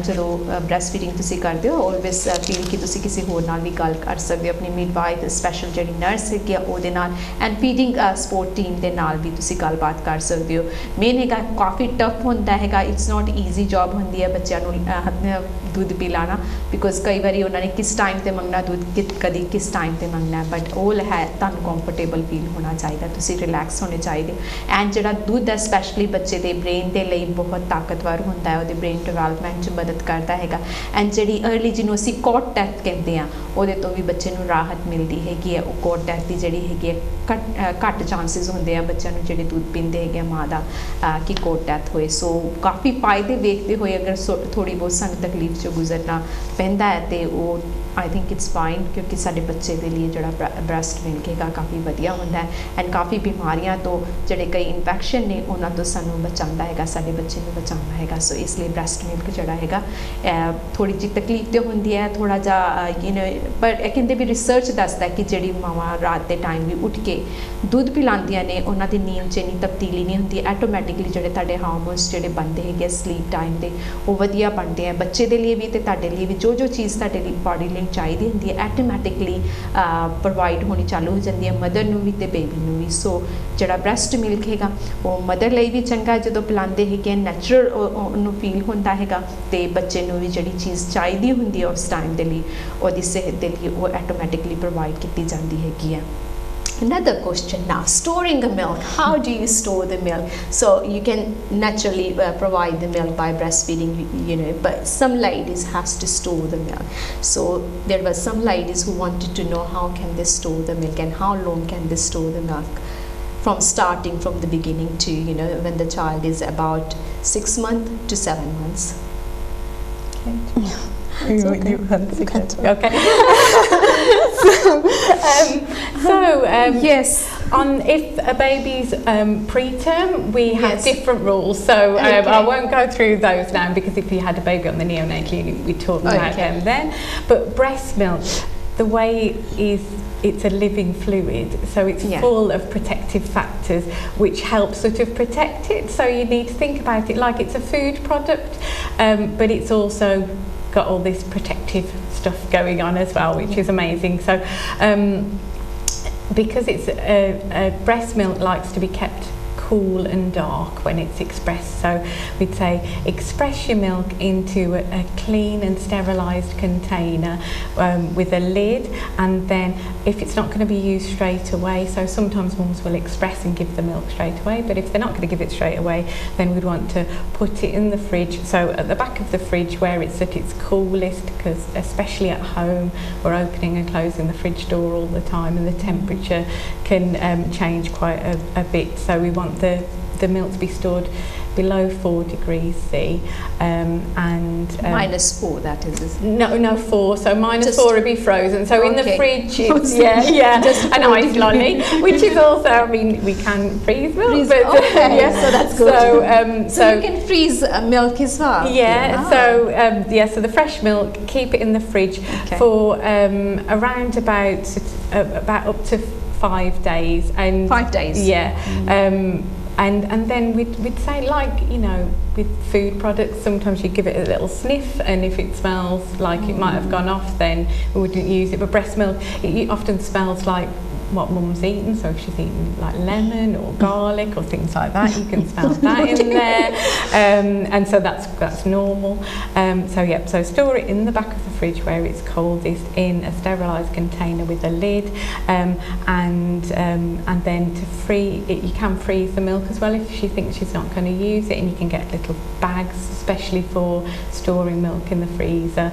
ਜਦੋਂ ਬ੍ਰੈਸਟ ਫੀਡਿੰਗ ਤੁਸੀਂ ਕਰਦੇ ਹੋ, ਆਲਵੇਜ਼ ਫੀਲ ਕਿ ਤੁਸੀਂ ਕਿਸੇ ਹੋਰ ਨਾਲ ਵੀ ਗੱਲ ਕਰ ਸਕਦੇ ਹੋ, ਆਪਣੀ ਮਿਡਵਾਈਫ ਸਪੈਸ਼ਲ ਜਿਹੜੀ ਨਰਸ ਹੈਗੀ ਆ ਉਹਦੇ ਨਾਲ, ਐਂਡ ਫੀਡਿੰਗ ਸਪੋਰਟ ਟੀਮ ਦੇ ਨਾਲ ਵੀ ਤੁਸੀਂ ਗੱਲਬਾਤ ਕਰ ਸਕਦੇ ਹੋ। ਮੇਨ ਹੈਗਾ ਕਾਫੀ ਟਫ ਹੁੰਦਾ ਹੈਗਾ, ਇਟਸ ਨਾਟ ਈਜ਼ੀ ਜੋਬ ਹੁੰਦੀ ਹੈ ਬੱਚਿਆਂ ਨੂੰ ਦੁੱਧ ਪਿਲਾਣਾ, ਬਿਕੋਜ਼ ਕਈ ਵਾਰੀ ਉਹਨਾਂ ਨੇ ਕਿਸ ਟਾਈਮ 'ਤੇ ਮੰਗਣਾ ਦੁੱਧ, कदी किस टाइम पे मंगना है, बट वो है तुहानू कंफर्टेबल फील होना चाहिए, तुसी रिलैक्स होने चाहिए। एंड जिहड़ा दुध है स्पैशली बच्चे दे ब्रेन दे लई बहुत ताकतवर होंदा है, उहदे ब्रेन डेवलपमेंट च मदद करता हैगा। एंड जिहड़ी अर्ली जिन्हों असीं कॉट डेथ कहते हैं उहदे तो भी बच्चे नू राहत मिलती हैगी है। वो कॉट डेथ की जिहड़ी हैगी है घट चांसिस होंदे हैं बच्चों नू जिहड़े दूध पींदे हैगे माँ दा कि कॉट डेथ होए। सो काफ़ी फायदे वेखते हुए अगर थोड़ी बहुत सानू तकलीफ चो गुजरना पैंदा है तो वो आई थिंक इट्स फाइन, क्योंकि साडे बच्चे के लिए जो ब्रैसट मिल्क है काफ़ी वधिया होंदा है। एंड काफ़ी बीमारियां तो जिहड़े कई इन्फैक्शन ने उन्होंने तो सानू बचाता है, साडे बच्चे नू बचाता है। सो इसलिए ब्रैसट मिल्क जिहड़ा हैगा थोड़ी जी तकलीफ तो होंदी है, थोड़ा जा पर कहते भी रिसर्च दसदा है कि जिहड़ी मावां रात के टाइम भी उठ के दुध पिलांदियां ने उन्हां दी नींद च इन्नी तब्दीली नहीं होंदी, ऐटोमैटिकली जिहड़े तुहाडे हार्मोन्स जिहड़े बनदे हैगे स्लीप टाइम दे वो वधिया बनते हैं बच्चे के लिए भी तो तुहाडे लिए भी। जो चीज़ तुहाडे लिए बॉडी लिए चाहिए होंदी है ऐटोमैटिकली प्रोवाइड होनी चालू हो जाती है मदर नू भी तो बेबी नू भी। सो जिहड़ा ब्रैसट मिल्क हैगा वो मदर लिए भी चंगा जो पिलांदे हैगे, नैचुरल उन्होंने फील होंदा हैगा, तो बच्चे नू भी जिहड़ी चीज़ चाहिए होंदी है उस टाइम के लिए उहदी सेहत के लिए वो ऐटोमैटिकली प्रोवाइड की जाती हैगी है। Another question now, storing the milk. How do you store the milk? So you can naturally provide the milk by breastfeeding, but some ladies has to store the milk. So there were some ladies who wanted to know how can they store the milk and how long can they store the milk from starting from the beginning to when the child is about 6 months to 7 months. Okay. Okay. Yes. If a baby's preterm, we have Yes. different rules. So Okay. I won't go through those now because if you had a baby on the neonatal unit, we talk about Okay. them then. But breast milk, the way is it's a living fluid, so it's Yeah. full of protective factors which help sort of protect it. So you need to think about it like it's a food product, but it's also got all this protective stuff going on as well, which is amazing. So because it's breast milk likes to be kept cool and dark when it's expressed, so we'd say express your milk into a clean and sterilised container with a lid, and then if it's not going to be used straight away, so sometimes mums will express and give the milk straight away, but if they're not going to give it straight away, then we'd want to put it in the fridge, so at the back of the fridge where it's at its coolest, because especially at home we're opening and closing the fridge door all the time and the temperature can change quite a bit, so we want the milk to be stored below 4 degrees C and -4 that is. No 4, so Just- -4 would be frozen, so in the Okay. fridge it's, yeah Just an ice lolly, which is also, I mean, we can freeze milk, Freeze- but okay, yeah, so that's good. so You can freeze milk as well. yeah, Ah. so the fresh milk, keep it in the fridge Okay. for around about up to 5 days, and 5 days. yeah, and then we'd say, like, with food products, sometimes you give it a little sniff, and if it smells like it might have gone off, then we wouldn't use it. But breast milk, it often smells like what mum's eaten, so if she's eaten like lemon or garlic or things like that, you can smell that in there, and so that's normal. So store it in the back of the fridge where it's coldest in a sterilised container with a lid, and then you can freeze the milk as well if she thinks she's not going to use it, and you can get little bags especially for storing milk in the freezer.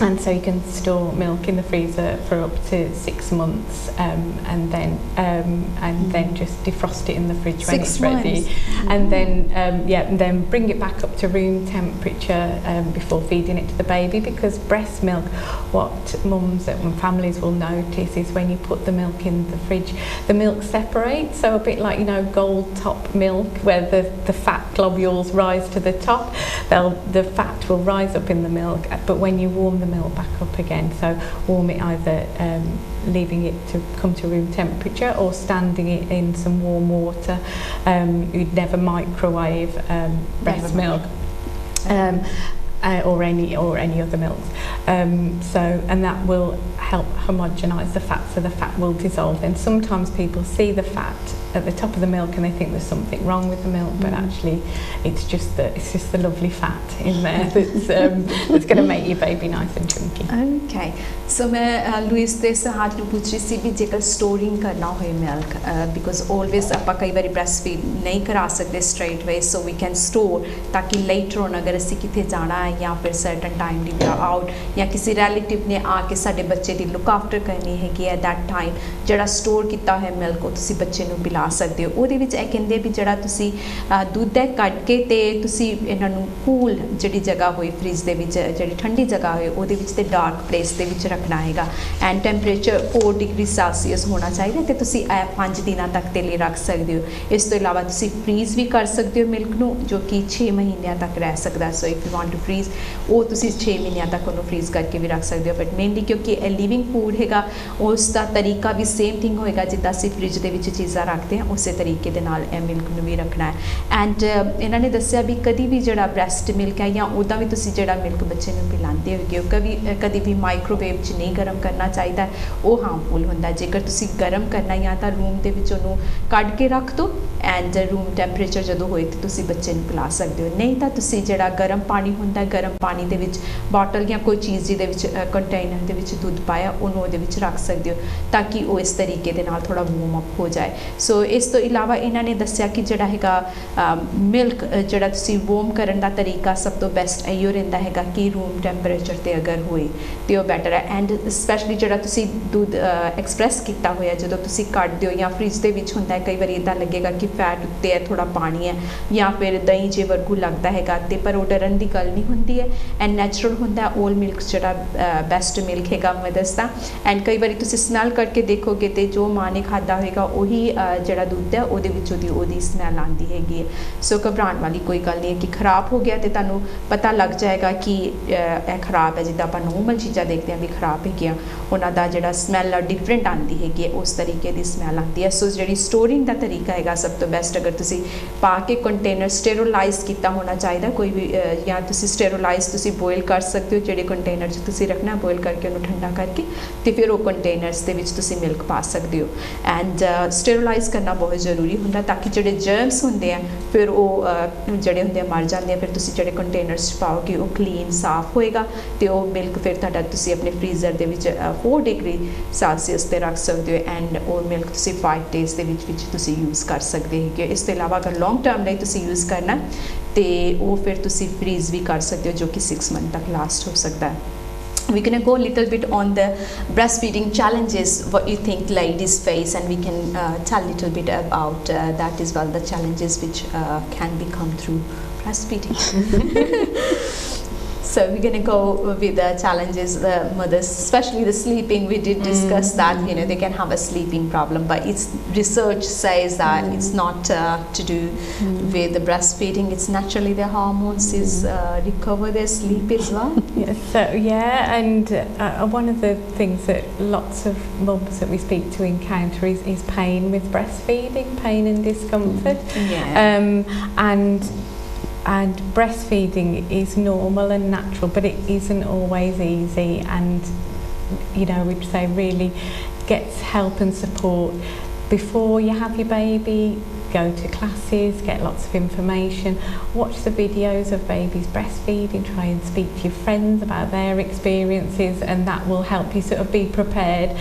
And so you can store milk in the freezer for up to 6 months, and then just defrost it in the fridge when 6 it's ready, months. and then bring it back up to room temperature before feeding it to the baby. Because breast milk, what mums and families will notice is when you put the milk in the fridge, the milk separates. So a bit like gold top milk, where the fat globules rise to the top, the fat will rise up in the milk, but when you warm the milk back up again, so warm it either leaving it to come to room temperature or standing it in some warm water. You'd never microwave breast milk. Or any other milks, and that will help homogenise the fat, so the fat will dissolve. And sometimes people see the fat at the top of the milk and they think there's something wrong with the milk, but actually it's just the lovely fat in there that's going to make your baby nice and chunky. Okay, so मैं Louis दे हाथ ਨੂੰ ਪੁੱਛ ਰਹੀ ਸੀ ਵੀ ਜੇਕਰ storing ਕਰਨਾ ਹੋਏ milk because always ਆਪਾਂ ਕਈ ਵਾਰੀ ਬ੍ਰੈਸਟ ਫੀਡ ਨਹੀਂ ਕਰਾ ਸਕਦੇ straight way so we can store ਤਾਂ ਕਿ ਲੇਟਰ ਔਨ ਅਗਰ ਅਸੀਂ ਕਿਤੇ ਜਾਣਾ ਹੈ ਜਾਂ ਫਿਰ ਸਰਟਨ ਟਾਈਮ ਦੀ ਵੀ ਆਊਟ ਜਾਂ ਕਿਸੇ ਰਿਲੇਟਿਵ ਨੇ ਆ ਕੇ ਸਾਡੇ ਬੱਚੇ ਦੀ ਲੁੱਕ ਆਫਟਰ ਕਰਨੀ ਹੈਗੀ ਹੈ ਦੈਟ ਟਾਈਮ ਜਿਹੜਾ ਸਟੋਰ ਕੀਤਾ ਹੋਇਆ ਮਿਲਕ ਉਹ ਤੁਸੀਂ ਬੱਚੇ ਨੂੰ ਪਿਲਾ ਸਕਦੇ ਹੋ। ਉਹਦੇ ਵਿੱਚ ਇਹ ਕਹਿੰਦੇ ਵੀ ਜਿਹੜਾ ਤੁਸੀਂ ਦੁੱਧ ਹੈ ਕੱਢ ਕੇ ਤੇ ਤੁਸੀਂ ਇਹਨਾਂ ਨੂੰ ਕੂਲ ਜਿਹੜੀ ਜਗ੍ਹਾ ਹੋਈ ਫ੍ਰਿਜ ਦੇ ਵਿੱਚ ਜਿਹੜੀ ਠੰਡੀ ਜਗ੍ਹਾ ਹੋਏ ਉਹਦੇ ਵਿੱਚ ਤੇ ਡਾਰਕ ਪਲੇਸ ਦੇ ਵਿੱਚ ਰੱਖਣਾ ਹੈਗਾ ਐਂਡ ਟੈਂਪਰੇਚਰ 4 ਡਿਗਰੀ ਸੈਲਸੀਅਸ ਹੋਣਾ ਚਾਹੀਦਾ ਤੇ ਤੁਸੀਂ ਇਹ 5 ਦਿਨਾਂ ਤੱਕ ਦੇ ਲਈ ਰੱਖ ਸਕਦੇ ਹੋ। ਇਸ ਤੋਂ ਇਲਾਵਾ ਤੁਸੀਂ ਫ੍ਰੀਜ਼ ਵੀ ਕਰ ਸਕਦੇ ਹੋ ਮਿਲਕ ਨੂੰ ਜੋ ਕਿ 6 ਮਹੀਨਿਆਂ ਤੱਕ ਰਹਿ ਸਕਦਾ so if you want to freeze ਉਹ ਤੁਸੀਂ 6 ਮਹੀਨਿਆਂ ਤੱਕ ਉਹਨੂੰ ਫ੍ਰੀਜ਼ ਕਰਕੇ ਵੀ ਰੱਖ ਸਕਦੇ ਹੋ ਬਟ ਮੇਨਲੀ ਕਿਉਂਕਿ ਇਹ ਲਿਵਿੰਗ ਫੂਡ ਹੈਗਾ ਉਸ ਦਾ ਤਰੀਕਾ ਵੀ ਸੇਮ ਥਿੰਗ ਹੋਏਗਾ ਜਿੱਦਾਂ ਅਸੀਂ ਫ੍ਰਿਜ ਦੇ ਵਿੱਚ ਚੀਜ਼ਾਂ ਰੱਖਦੇ ਹਾਂ ਉਸੇ ਤਰੀਕੇ ਦੇ ਨਾਲ ਇਹ ਮਿਲਕ ਨੂੰ ਵੀ ਰੱਖਣਾ ਹੈ ਐਂਡ ਇਹਨਾਂ ਨੇ ਦੱਸਿਆ ਵੀ ਕਦੀ ਵੀ ਜਿਹੜਾ ਬ੍ਰੈਸਟ ਮਿਲਕ ਹੈ ਜਾਂ ਉੱਦਾਂ ਵੀ ਤੁਸੀਂ ਜਿਹੜਾ ਮਿਲਕ ਬੱਚੇ ਨੂੰ ਪਿਲਾਉਂਦੇ ਹੋਗੇ ਉਹ ਕਦੀ ਵੀ ਮਾਈਕ੍ਰੋਵੇਵ 'ਚ ਨਹੀਂ ਗਰਮ ਕਰਨਾ ਚਾਹੀਦਾ ਉਹ ਹਾਰਮਫੁਲ ਹੁੰਦਾ ਜੇਕਰ ਤੁਸੀਂ ਗਰਮ ਕਰਨਾ ਜਾਂ ਤਾਂ ਰੂਮ ਦੇ ਵਿੱਚ ਉਹਨੂੰ ਕੱਢ ਕੇ ਰੱਖ ਦਿਓ ਐਂਡ ਰੂਮ ਟੈਂਪਰੇਚਰ ਜਦੋਂ ਹੋਏ ਤਾਂ ਤੁਸੀਂ ਬੱਚੇ ਨੂੰ ਪਿਲਾ ਸਕਦੇ ਹੋ ਨਹੀਂ ਤਾਂ ਤੁਸੀਂ ਜਿਹੜਾ ਗਰਮ ਪਾਣੀ ਹੁੰਦਾ ਗਰਮ ਪਾਣੀ ਦੇ ਵਿੱਚ ਬੋਟਲ ਜਾਂ ਕੋਈ ਚੀਜ਼ ਜਿਹਦੇ ਵਿੱਚ ਕੰਟੇਨਰ ਦੇ ਵਿੱਚ ਦੁੱਧ ਪਾਇਆ ਉਹਨੂੰ ਉਹਦੇ ਵਿੱਚ ਰੱਖ ਸਕਦੇ ਹੋ ਤਾਂ ਕਿ ਉਹ ਇਸ ਤਰੀਕੇ ਦੇ ਨਾਲ ਥੋੜਾ ਵਾਰਮ ਅਪ ਹੋ ਜਾਏ ਸੋ ਇਸ ਤੋਂ ਇਲਾਵਾ ਇਹਨਾਂ ਨੇ ਦੱਸਿਆ ਕਿ ਜਿਹੜਾ ਹੈਗਾ ਮਿਲਕ ਜਿਹੜਾ ਤੁਸੀਂ ਵਾਰਮ ਕਰਨ ਦਾ ਤਰੀਕਾ ਸਭ ਤੋਂ ਬੈਸਟ ਇਹੋ ਰਹਿੰਦਾ ਹੈਗਾ ਕਿ ਰੂਮ ਟੈਂਪਰੇਚਰ ਤੇ ਅਗਰ ਹੋਏ ਤੇ ਉਹ ਬੈਟਰ ਹੈ ਐਂਡ ਸਪੈਸ਼ਲੀ ਜਿਹੜਾ ਤੁਸੀਂ ਦੁੱਧ ਐਕਸਪ੍ਰੈਸ ਕੀਤਾ ਹੋਇਆ ਜਦੋਂ ਤੁਸੀਂ ਕੱਢਦੇ ਹੋ ਜਾਂ ਫ੍ਰਿਜ ਦੇ ਵਿੱਚ ਹੁੰਦਾ ਹੈ ਕਈ ਵਾਰੀ ਇੱਦਾਂ ਲੱਗੇਗਾ ਕਿ ਫੈਟ ਉੱਤੇ ਹੈ ਥੋੜਾ ਪਾਣੀ ਹੈ ਜਾਂ ਫਿਰ ਦਹੀਂ ਜੇ ਵਰਗੂ ਲੱਗਦਾ ਹੈਗਾ ਤੇ ਪਰ ਉਹ ਡਰਨ ਦੀ ਗੱਲ ਨਹੀਂ ਹੁੰਦੀ ਹੈ ਐਂਡ ਨੈਚੁਰਲ ਹੁੰਦਾ ਓਲ ਮਿਲਕ ਜਿਹੜਾ ਬੈਸਟ ਮਿਲਕ ਹੈਗਾ ਮੈਂ ਦੱਸਦਾ ਐਂਡ ਕਈ ਵਾਰੀ ਤੁਸੀਂ ਸਮੈਲ ਕਰਕੇ ਦੇਖੋਗੇ ਤੇ ਜੋ ਮਾਂ ਨੇ ਖਾਧਾ ਹੋਏਗਾ ਉਹੀ ਜਿਹੜਾ ਦੁੱਧ ਹੈ ਉਹਦੇ ਵਿੱਚ ਉਹਦੀ ਸਮੈਲ ਆਉਂਦੀ ਹੈਗੀ ਹੈ ਸੋ ਘਬਰਾਉਣ ਵਾਲੀ ਕੋਈ ਗੱਲ ਨਹੀਂ ਹੈ ਕਿ ਖਰਾਬ ਹੋ ਗਿਆ ਤੇ ਤੁਹਾਨੂੰ ਪਤਾ ਲੱਗ ਜਾਏਗਾ ਕਿ ਇਹ ਖਰਾਬ ਹੈ ਜਿੱਦਾਂ ਆਪਾਂ ਨੋਰਮਲ ਚੀਜ਼ਾਂ ਦੇਖਦੇ ਹਾਂ ਵੀ ਖਰਾਬ ਹੈਗੀਆਂ ਉਹਨਾਂ ਦਾ ਜਿਹੜਾ ਸਮੈਲ ਆ ਡਿਫਰੈਂਟ ਆਉਂਦੀ ਹੈਗੀ ਹੈ ਉਸ ਤਰੀਕੇ ਦੀ ਸਮੈਲ ਆਉਂਦੀ ਹੈ ਸੋ ਜਿਹੜੀ ਸਟੋਰਿੰਗ ਦਾ ਤਰੀਕਾ ਹੈਗਾ ਸਭ ਤੋਂ ਬੈਸਟ ਅਗਰ ਤੁਸੀਂ ਪਾ ਕੇ ਕੰਟੇਨਰ ਸਟੇਰੋਲਾਈਜ਼ ਕੀਤਾ ਹੋਣਾ ਚਾਹੀਦਾ ਕੋਈ ਵੀ ਜਾਂ ਤੁਸੀਂ ਸਟੇਰੋਲਾਈਜ਼ ਤੁਸੀਂ ਬੋਇਲ ਕਰ ਸਕਦੇ ਹੋ ਜਿਹੜੇ ਕੰਟੇਨਰ 'ਚ ਤੁਸੀਂ ਰੱਖਣਾ ਬੋਇਲ ਕਰਕੇ ਉਹਨੂੰ ਠੰਡਾ ਕਰਕੇ ਤੇ ਫਿਰ ਉਹ ਕੰਟੇਨਰਸ ਦੇ ਵਿੱਚ ਤੁਸੀਂ ਮਿਲਕ ਪਾ ਸਕਦੇ ਹੋ ਐਂਡ ਸਟੇਰੋਲਾਈਜ਼ ਕਰਨਾ ਬਹੁਤ ਜ਼ਰੂਰੀ ਹੁੰਦਾ ਤਾਂ ਕਿ ਜਿਹੜੇ ਜਰਮਸ ਹੁੰਦੇ ਆ ਫਿਰ ਉਹ ਜਿਹੜੇ ਹੁੰਦੇ ਆ ਮਰ ਜਾਂਦੇ ਆ ਫਿਰ ਤੁਸੀਂ ਜਿਹੜੇ ਕੰਟੇਨਰਸ 'ਚ ਪਾਓਗੇ ਉਹ ਕਲੀਨ ਸਾਫ਼ ਹੋਏਗਾ ਤੇ ਉਹ ਮਿਲਕ ਫਿਰ ਤੁਹਾਡਾ ਤੁਸੀਂ ਆਪਣੇ ਫ੍ਰੀਜ਼ਰ ਦੇ ਵਿੱਚ 4 ਡਿਗਰੀ ਸੈਲਸੀਅਸ ਤੇ ਰੱਖ ਸਕਦੇ ਹੋ ਐਂਡ ਉਹ ਮਿਲਕ ਤੁਸੀਂ 5 ਡੇਜ਼ ਦੇ ਵਿੱਚ ਤੁਸੀਂ ਯੂਜ਼ ਕਰ ਸਕਦੇ ਹੈਗੇ ਇਸ ਤੋਂ ਇਲਾਵਾ ਅਗਰ ਲੌਂਗ ਟਰਮ ਲਈ ਤੁਸੀਂ ਯੂਜ਼ ਕਰਨਾ ਤੇ ਉਹ ਫਿਰ ਤੁਸੀਂ ਫ੍ਰੀਜ਼ ਵੀ ਕਰ ਸਕਦੇ ਹੋ ਜੋ ਕਿ 6 ਮੰਥ ਤੱਕ ਲਾਸਟ ਹੋ ਸਕਦਾ ਹੈ We're going to go a little bit on the breastfeeding challenges, what you think ladies face, and we can tell a little bit about that as well, the challenges which can become through breastfeeding. So we're going to go with the challenges, the mothers, especially the sleeping. We did discuss that, you know, they can have a sleeping problem, but it's research says that it's not to do with the breastfeeding. It's naturally their hormones is recover their sleep as well. Yes, so yeah, and one of the things that lots of mums that we speak to encounter is pain with breastfeeding, pain and discomfort. And breastfeeding is normal and natural, but it isn't always easy, and you know, we'd say really get help and support before you have your baby. Go to classes, get lots of information, watch the videos of babies breastfeeding, try and speak to your friends about their experiences, and that will help you sort of be prepared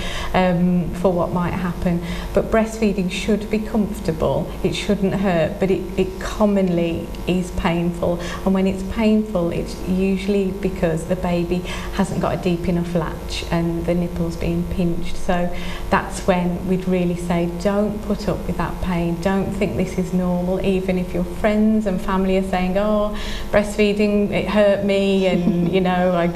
for what might happen. But breastfeeding should be comfortable, it shouldn't hurt, but it commonly is painful, and when it's painful it's usually because the baby hasn't got a deep enough latch and the nipple's being pinched. So that's when we'd really say don't put up with that pain, don't think this is normal, even if your friends and family are saying, oh, breastfeeding, it hurt me, and you know,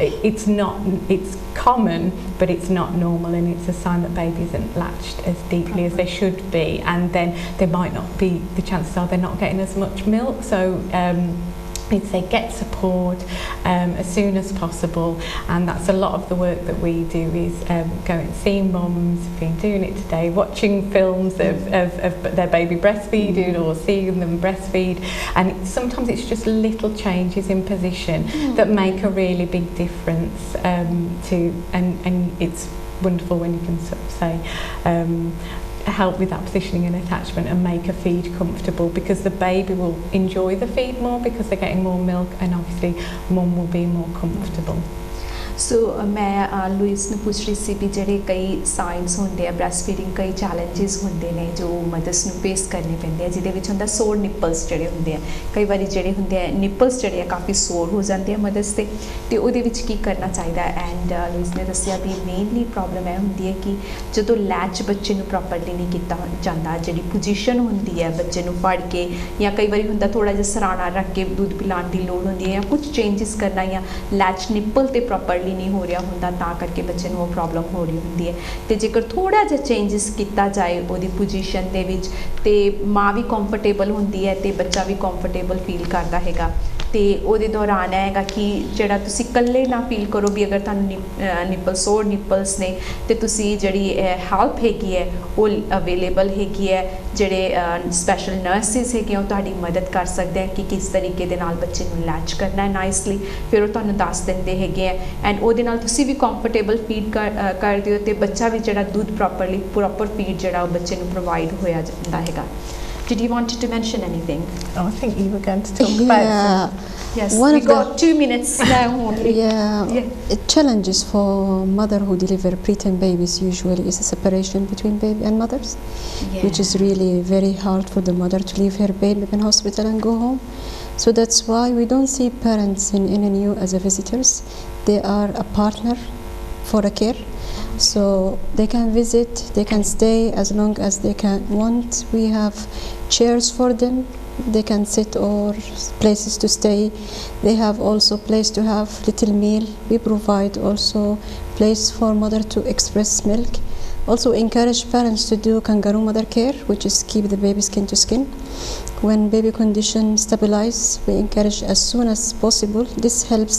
it's not, it's common, but it's not normal, and it's a sign that baby isn't latched as deeply as they should be, and then they might not be, the chances are they're not getting as much milk. So I'd say get support as soon as possible, and that's a lot of the work that we do is going and seeing mums, been doing it today, watching films of their baby breastfeeding or seeing them breastfeed, and sometimes it's just little changes in position that make a really big difference and it's wonderful when you can sort of say help with that positioning and attachment and make a feed comfortable, because the baby will enjoy the feed more because they're getting more milk, and obviously mum will be more comfortable. सो मैं Louis ने पूछ रही सी भी ਜਿਹੜੇ ਕਈ ਸਾइंस ਹੁੰਦੇ ਆ breast feeding ਕਈ ਚੈਲੰਜਸ ਹੁੰਦੇ ਨੇ ਜੋ ਮਦਰਸ ਨੂੰ ਫੇਸ ਕਰਨੇ ਪੈਂਦੇ ਆ, ਜਿਹਦੇ ਵਿੱਚ ਹੁੰਦਾ ਸੋਰ ਨਿੱਪਲਸ ਜਿਹੜੇ ਹੁੰਦੇ ਆ, ਕਈ ਵਾਰੀ ਜਿਹੜੇ ਹੁੰਦੇ ਆ ਨਿੱਪਲਸ ਜਿਹੜੇ ਆ ਕਾਫੀ ਸੋਰ ਹੋ ਜਾਂਦੇ ਆ ਮਦਰਸ ਦੇ, ਤੇ ਉਹਦੇ ਵਿੱਚ ਕੀ ਕਰਨਾ ਚਾਹੀਦਾ। ਐਂਡ ਲੁइस ਨੇ ਦੱਸਿਆ ਵੀ ਮੇਨਲੀ ਪ੍ਰੋਬਲਮ ਇਹ ਹੁੰਦੀ ਹੈ ਕਿ ਜਦੋਂ ਲੈਚ ਬੱਚੇ ਨੂੰ ਪ੍ਰੋਪਰਲੀ ਨਹੀਂ ਕੀਤਾ ਜਾਂਦਾ, ਜਿਹੜੀ ਪੋਜੀਸ਼ਨ ਹੁੰਦੀ ਹੈ ਬੱਚੇ ਨੂੰ ਫੜ ਕੇ, ਜਾਂ ਕਈ ਵਾਰੀ ਹੁੰਦਾ ਥੋੜਾ ਜਿਹਾ ਸਰਾਣਾ ਰੱਖ ਕੇ ਦੁੱਧ ਪਿਲਾਉਣ ਦੀ ਲੋੜ ਹੁੰਦੀ ਹੈ, ਜਾਂ ਕੁਝ ਚੇਂਜਸ ਕਰਨਾ, ਜਾਂ ਲੈਚ ਨਿੱਪਲ ਤੇ ਪ੍ਰੋਪਰਲੀ नहीं हो रहा होंदा, तां करके बच्चे नूं वो प्रॉब्लम हो रही होंदी है। तो जेकर थोड़ा जिहा चेंजिस किया जाए उहदी पोजीशन दे विच, ते माँ भी कंफर्टेबल होंदी है ते बच्चा भी कंफर्टेबल फील करता हैगा। तो ਉਹਦੇ ਦੌਰਾਨ ਹੈਗਾ ਕਿ ਜਿਹੜਾ ਤੁਸੀਂ ਇਕੱਲੇ ਨਾ ਫੀਲ ਕਰੋ ਵੀ ਅਗਰ ਤੁਹਾਨੂੰ ਨਿੱਪਲ ਸੋਰ ਨਿੱਪਲਸ ਨੇ ਤੇ ਤੁਸੀਂ ਜਿਹੜੀ ਹੈਲਪ ਹੈਗੀ ਹੈ ਉਹ ਅਵੇਲੇਬਲ ਹੈਗੀ ਹੈ, ਜਿਹੜੇ ਸਪੈਸ਼ਲ ਨਰਸਿਸ ਹੈਗੇ ਉਹ ਤੁਹਾਡੀ ਮਦਦ ਕਰ ਸਕਦੇ ਆ ਕਿ ਕਿਸ ਤਰੀਕੇ ਦੇ ਨਾਲ ਬੱਚੇ ਨੂੰ ਲੈਚ ਕਰਨਾ ਹੈ ਨਾਈਸਲੀ, ਫਿਰ ਉਹ ਤੁਹਾਨੂੰ ਦੱਸ ਦਿੰਦੇ ਹੈਗੇ ਆ, ਐਂਡ ਉਹਦੇ ਨਾਲ ਤੁਸੀਂ ਵੀ ਕੰਫਰਟੇਬਲ ਫੀਡ ਕਰਦੇ ਹੋ ਤੇ ਬੱਚਾ ਵੀ ਜਿਹੜਾ ਦੁੱਧ ਪ੍ਰੋਪਰ ਫੀਡ ਜਿਹੜਾ ਉਹ ਬੱਚੇ ਨੂੰ ਪ੍ਰੋਵਾਈਡ ਹੋਇਆ ਜਾਂਦਾ ਹੈਗਾ। Did you want to mention anything? Oh, I think you were going to talk about Yes, we got 2 minutes now only. Challenges for mother who deliver preterm babies usually is a separation between baby and mothers, which is really very hard for the mother to leave her baby in hospital and go home. So that's why we don't see parents in NNU as a visitors. They are a partner for a care. So they can visit, they can stay as long as they can want. We have chairs for them, they can sit, or places to stay. They have also place to have little meal. We provide also place for mother to express milk. Also encourage parents to do kangaroo mother care, which is keep the baby skin to skin. When baby condition stabilize, we encourage as soon as possible. This helps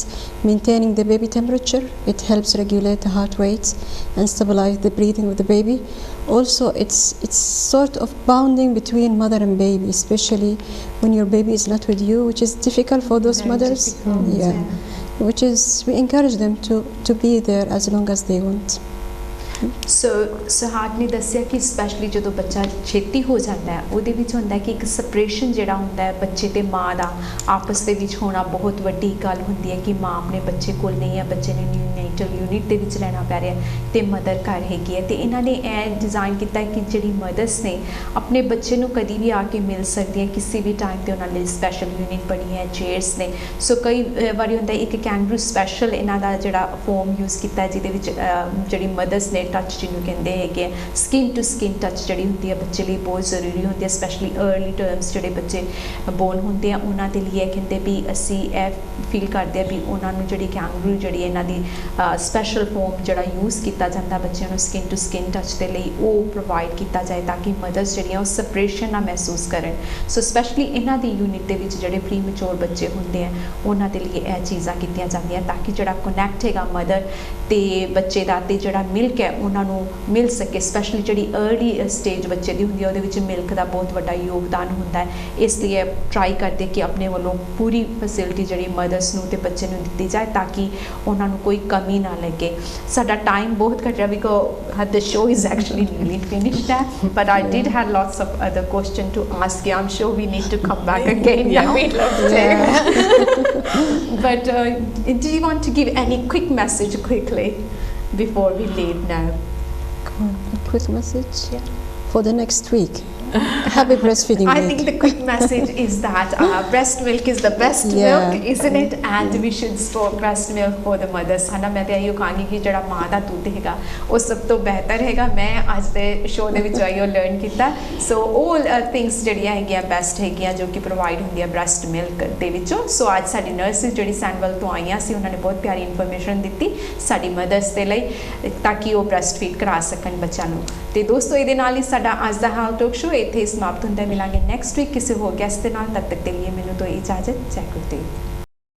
maintaining the baby temperature. It helps regulate the heart rate and stabilize the breathing of the baby. Also, it's sort of bonding between mother and baby, especially when your baby is not with you, which is difficult for those mothers. Which is we encourage them to be there as long as they want. ਸੋ ਸੁਹਾਗ ਨੇ ਦੱਸਿਆ ਕਿ specially ਜਦੋਂ ਬੱਚਾ ਛੇਤੀ ਹੋ ਜਾਂਦਾ ਹੈ ਉਹਦੇ ਵਿੱਚ ਹੁੰਦਾ ਕਿ ਇੱਕ ਸਪਰੇਸ਼ਨ ਜਿਹੜਾ ਹੁੰਦਾ ਹੈ ਬੱਚੇ ਤੇ ਮਾਂ ਦਾ ਆਪਸ ਦੇ ਵਿੱਚ ਹੋਣਾ ਬਹੁਤ ਵੱਡੀ ਗੱਲ ਹੁੰਦੀ ਹੈ ਕਿ ਮਾਂ ਆਪਣੇ ਬੱਚੇ ਕੋਲ ਨਹੀਂ ਹੈ, ਬੱਚੇ ਨੇ ਨਿਊਨੇਟਲ ਯੂਨਿਟ ਦੇ ਵਿੱਚ ਰਹਿਣਾ ਪੈ ਰਿਹਾ ਤੇ ਮਦਰ ਘਰ ਹੈਗੀ ਹੈ। ਤੇ ਇਹਨਾਂ ਨੇ ਇਹ ਡਿਜ਼ਾਈਨ ਕੀਤਾ ਕਿ ਜਿਹੜੀ ਮਦਰਸ ਨੇ ਆਪਣੇ ਬੱਚੇ ਨੂੰ ਕਦੀ ਵੀ ਆ ਕੇ ਮਿਲ ਸਕਦੀਆਂ ਕਿਸੇ ਵੀ ਟਾਈਮ ਤੇ, ਉਹਨਾਂ ਲਈ ਸਪੈਸ਼ਲ ਯੂਨਿਟ ਬਣੀ ਹੈ, ਚੇਅਰਸ ਨੇ। ਸੋ ਕਈ ਵਾਰੀ ਹੁੰਦਾ ਇੱਕ ਕੈਂਗਰੂ ਸਪੈਸ਼ਲ ਇਹਨਾਂ ਦਾ ਜਿਹੜਾ ਫੋਮ ਯੂਜ਼ ਕੀਤਾ ਜਿਹਦੇ ਵਿੱਚ ਜਿਹੜੀ ਮਦਰਸ ਨੇ ਟੱਚ ਜਿਹਨੂੰ ਕਹਿੰਦੇ ਹੈਗੇ ਸਕਿਨ ਟੂ ਸਕਿਨ ਟੱਚ ਜਿਹੜੀ ਹੁੰਦੀ ਹੈ ਬੱਚੇ ਲਈ ਬਹੁਤ ਜ਼ਰੂਰੀ ਹੁੰਦੀ ਹੈ, ਸਪੈਸ਼ਲੀ अर्ਲੀ ਟਰਮਸ ਜਿਹੜੇ ਬੱਚੇ ਬੋਰਨ ਹੁੰਦੇ ਆ ਉਹਨਾਂ ਦੇ ਲਈ। ਇਹ ਕਹਿੰਦੇ ਵੀ ਅਸੀਂ ਇਹ ਫੀਲ ਕਰਦੇ ਆ ਵੀ ਉਹਨਾਂ ਨੂੰ ਜਿਹੜੀ ਕੈਂਗਰੂ ਜਿਹੜੀ ਇਹਨਾਂ ਦੀ ਸਪੈਸ਼ਲ ਫੋਮ ਜਿਹੜਾ ਯੂਜ਼ ਕੀਤਾ ਜਾਂਦਾ ਬੱਚਿਆਂ ਨੂੰ ਸਕਿਨ ਟੂ ਸਕਿਨ ਟੱਚ ਦੇ ਲਈ ਉਹ ਪ੍ਰੋਵਾਈਡ ਕੀਤਾ ਜਾਏ ਤਾਂ ਕਿ ਮਦਰਸ ਜਿਹੜੀਆਂ ਉਹ ਸਪਰੇਸ਼ਨ ਨਾ ਮਹਿਸੂਸ ਕਰਨ। ਸੋ ਸਪੈਸ਼ਲੀ ਇਹਨਾਂ ਦੀ ਯੂਨਿਟ ਦੇ ਵਿੱਚ ਜਿਹੜੇ ਪ੍ਰੀ ਮੈਚੋਰ ਬੱਚੇ ਹੁੰਦੇ ਆ ਉਹਨਾਂ ਦੇ ਲਈ ਇਹ ਚੀਜ਼ਾਂ ਕੀਤੀਆਂ ਜਾਂਦੀਆਂ ਤਾਂ ਕਿ ਜਿਹੜਾ ਕਨੈਕਟ ਹੈਗਾ ਮਦਰ ਤੇ ਬੱਚੇ ਦਾ ਤੇ ਜਿਹੜਾ ਮਿਲਕ ਹੈ ਉਹਨਾਂ ਨੂੰ ਮਿਲ ਸਕੇ। ਸਪੈਸ਼ਲੀ ਜਿਹੜੀ अर्ਲੀ ਸਟੇਜ ਬੱਚੇ ਦੀ ਹੁੰਦੀ ਹੈ ਉਹਦੇ ਵਿੱਚ ਮਿਲਕ ਦਾ ਬਹੁਤ ਵੱਡਾ ਯੋਗਦਾਨ ਹੁੰਦਾ ਹੈ, ਇਸ ਲਈ ਟਰਾਈ ਕਰਦੇ ਕਿ ਆਪਣੇ ਵੱਲੋਂ ਪੂਰੀ ਫੈਸਿਲਿਟੀ ਜਿਹੜੀ ਮਦਰਸ ਨੂੰ ਤੇ ਬੱਚੇ ਨੂੰ ਦਿੱਤੀ ਜਾਏ ਤਾਂ ਕਿ ਉਹਨਾਂ ਨੂੰ ਕੋਈ ਕਮੀ ਨਾ ਲੱਗੇ। ਸਾਡਾ ਟਾਈਮ ਬਹੁਤ ਘੱਟ ਰਿਹਾ because the show is actually nearly finished now, but I did have lots of other questions to ask you. I'm sure we need to come back again now. We'd love to. But do you want to give any quick message quickly before we leave now? A quick message for the next week. Happy breastfeeding week. I think the quick message is that breast milk is the best milk, isn't it? And we should store breast milk for the mothers. है ना, मैं तो यही कहांगी कि जड़ा माँ का दूध हैगा वो सब तो बेहतर हैगा। मैं आज दे शो दे विच आइयो लर्न किया। सो all things जड़ियाँ हैगियाँ best हैगियाँ जो कि provide होंगी breast milk दे विचों। सो आज साडी nurses जड़ी सैंडवल तो आईयां सी उन्होंने बहुत प्यारी इन्फॉर्मेशन दी साडी mothers दे लई ताकि वो breast feed करा सकन बच्चों नूं। ते दोस्तों इहदे नाल ही साडा आज दा हाल टॉक शो इत्थे समाप्त हुंदा। मिलांगे नैक्सट वीक किसी होर गैस्ट दे नाल। तब तक के लिए मैनूं तो इजाजत। जय गुरुदेव।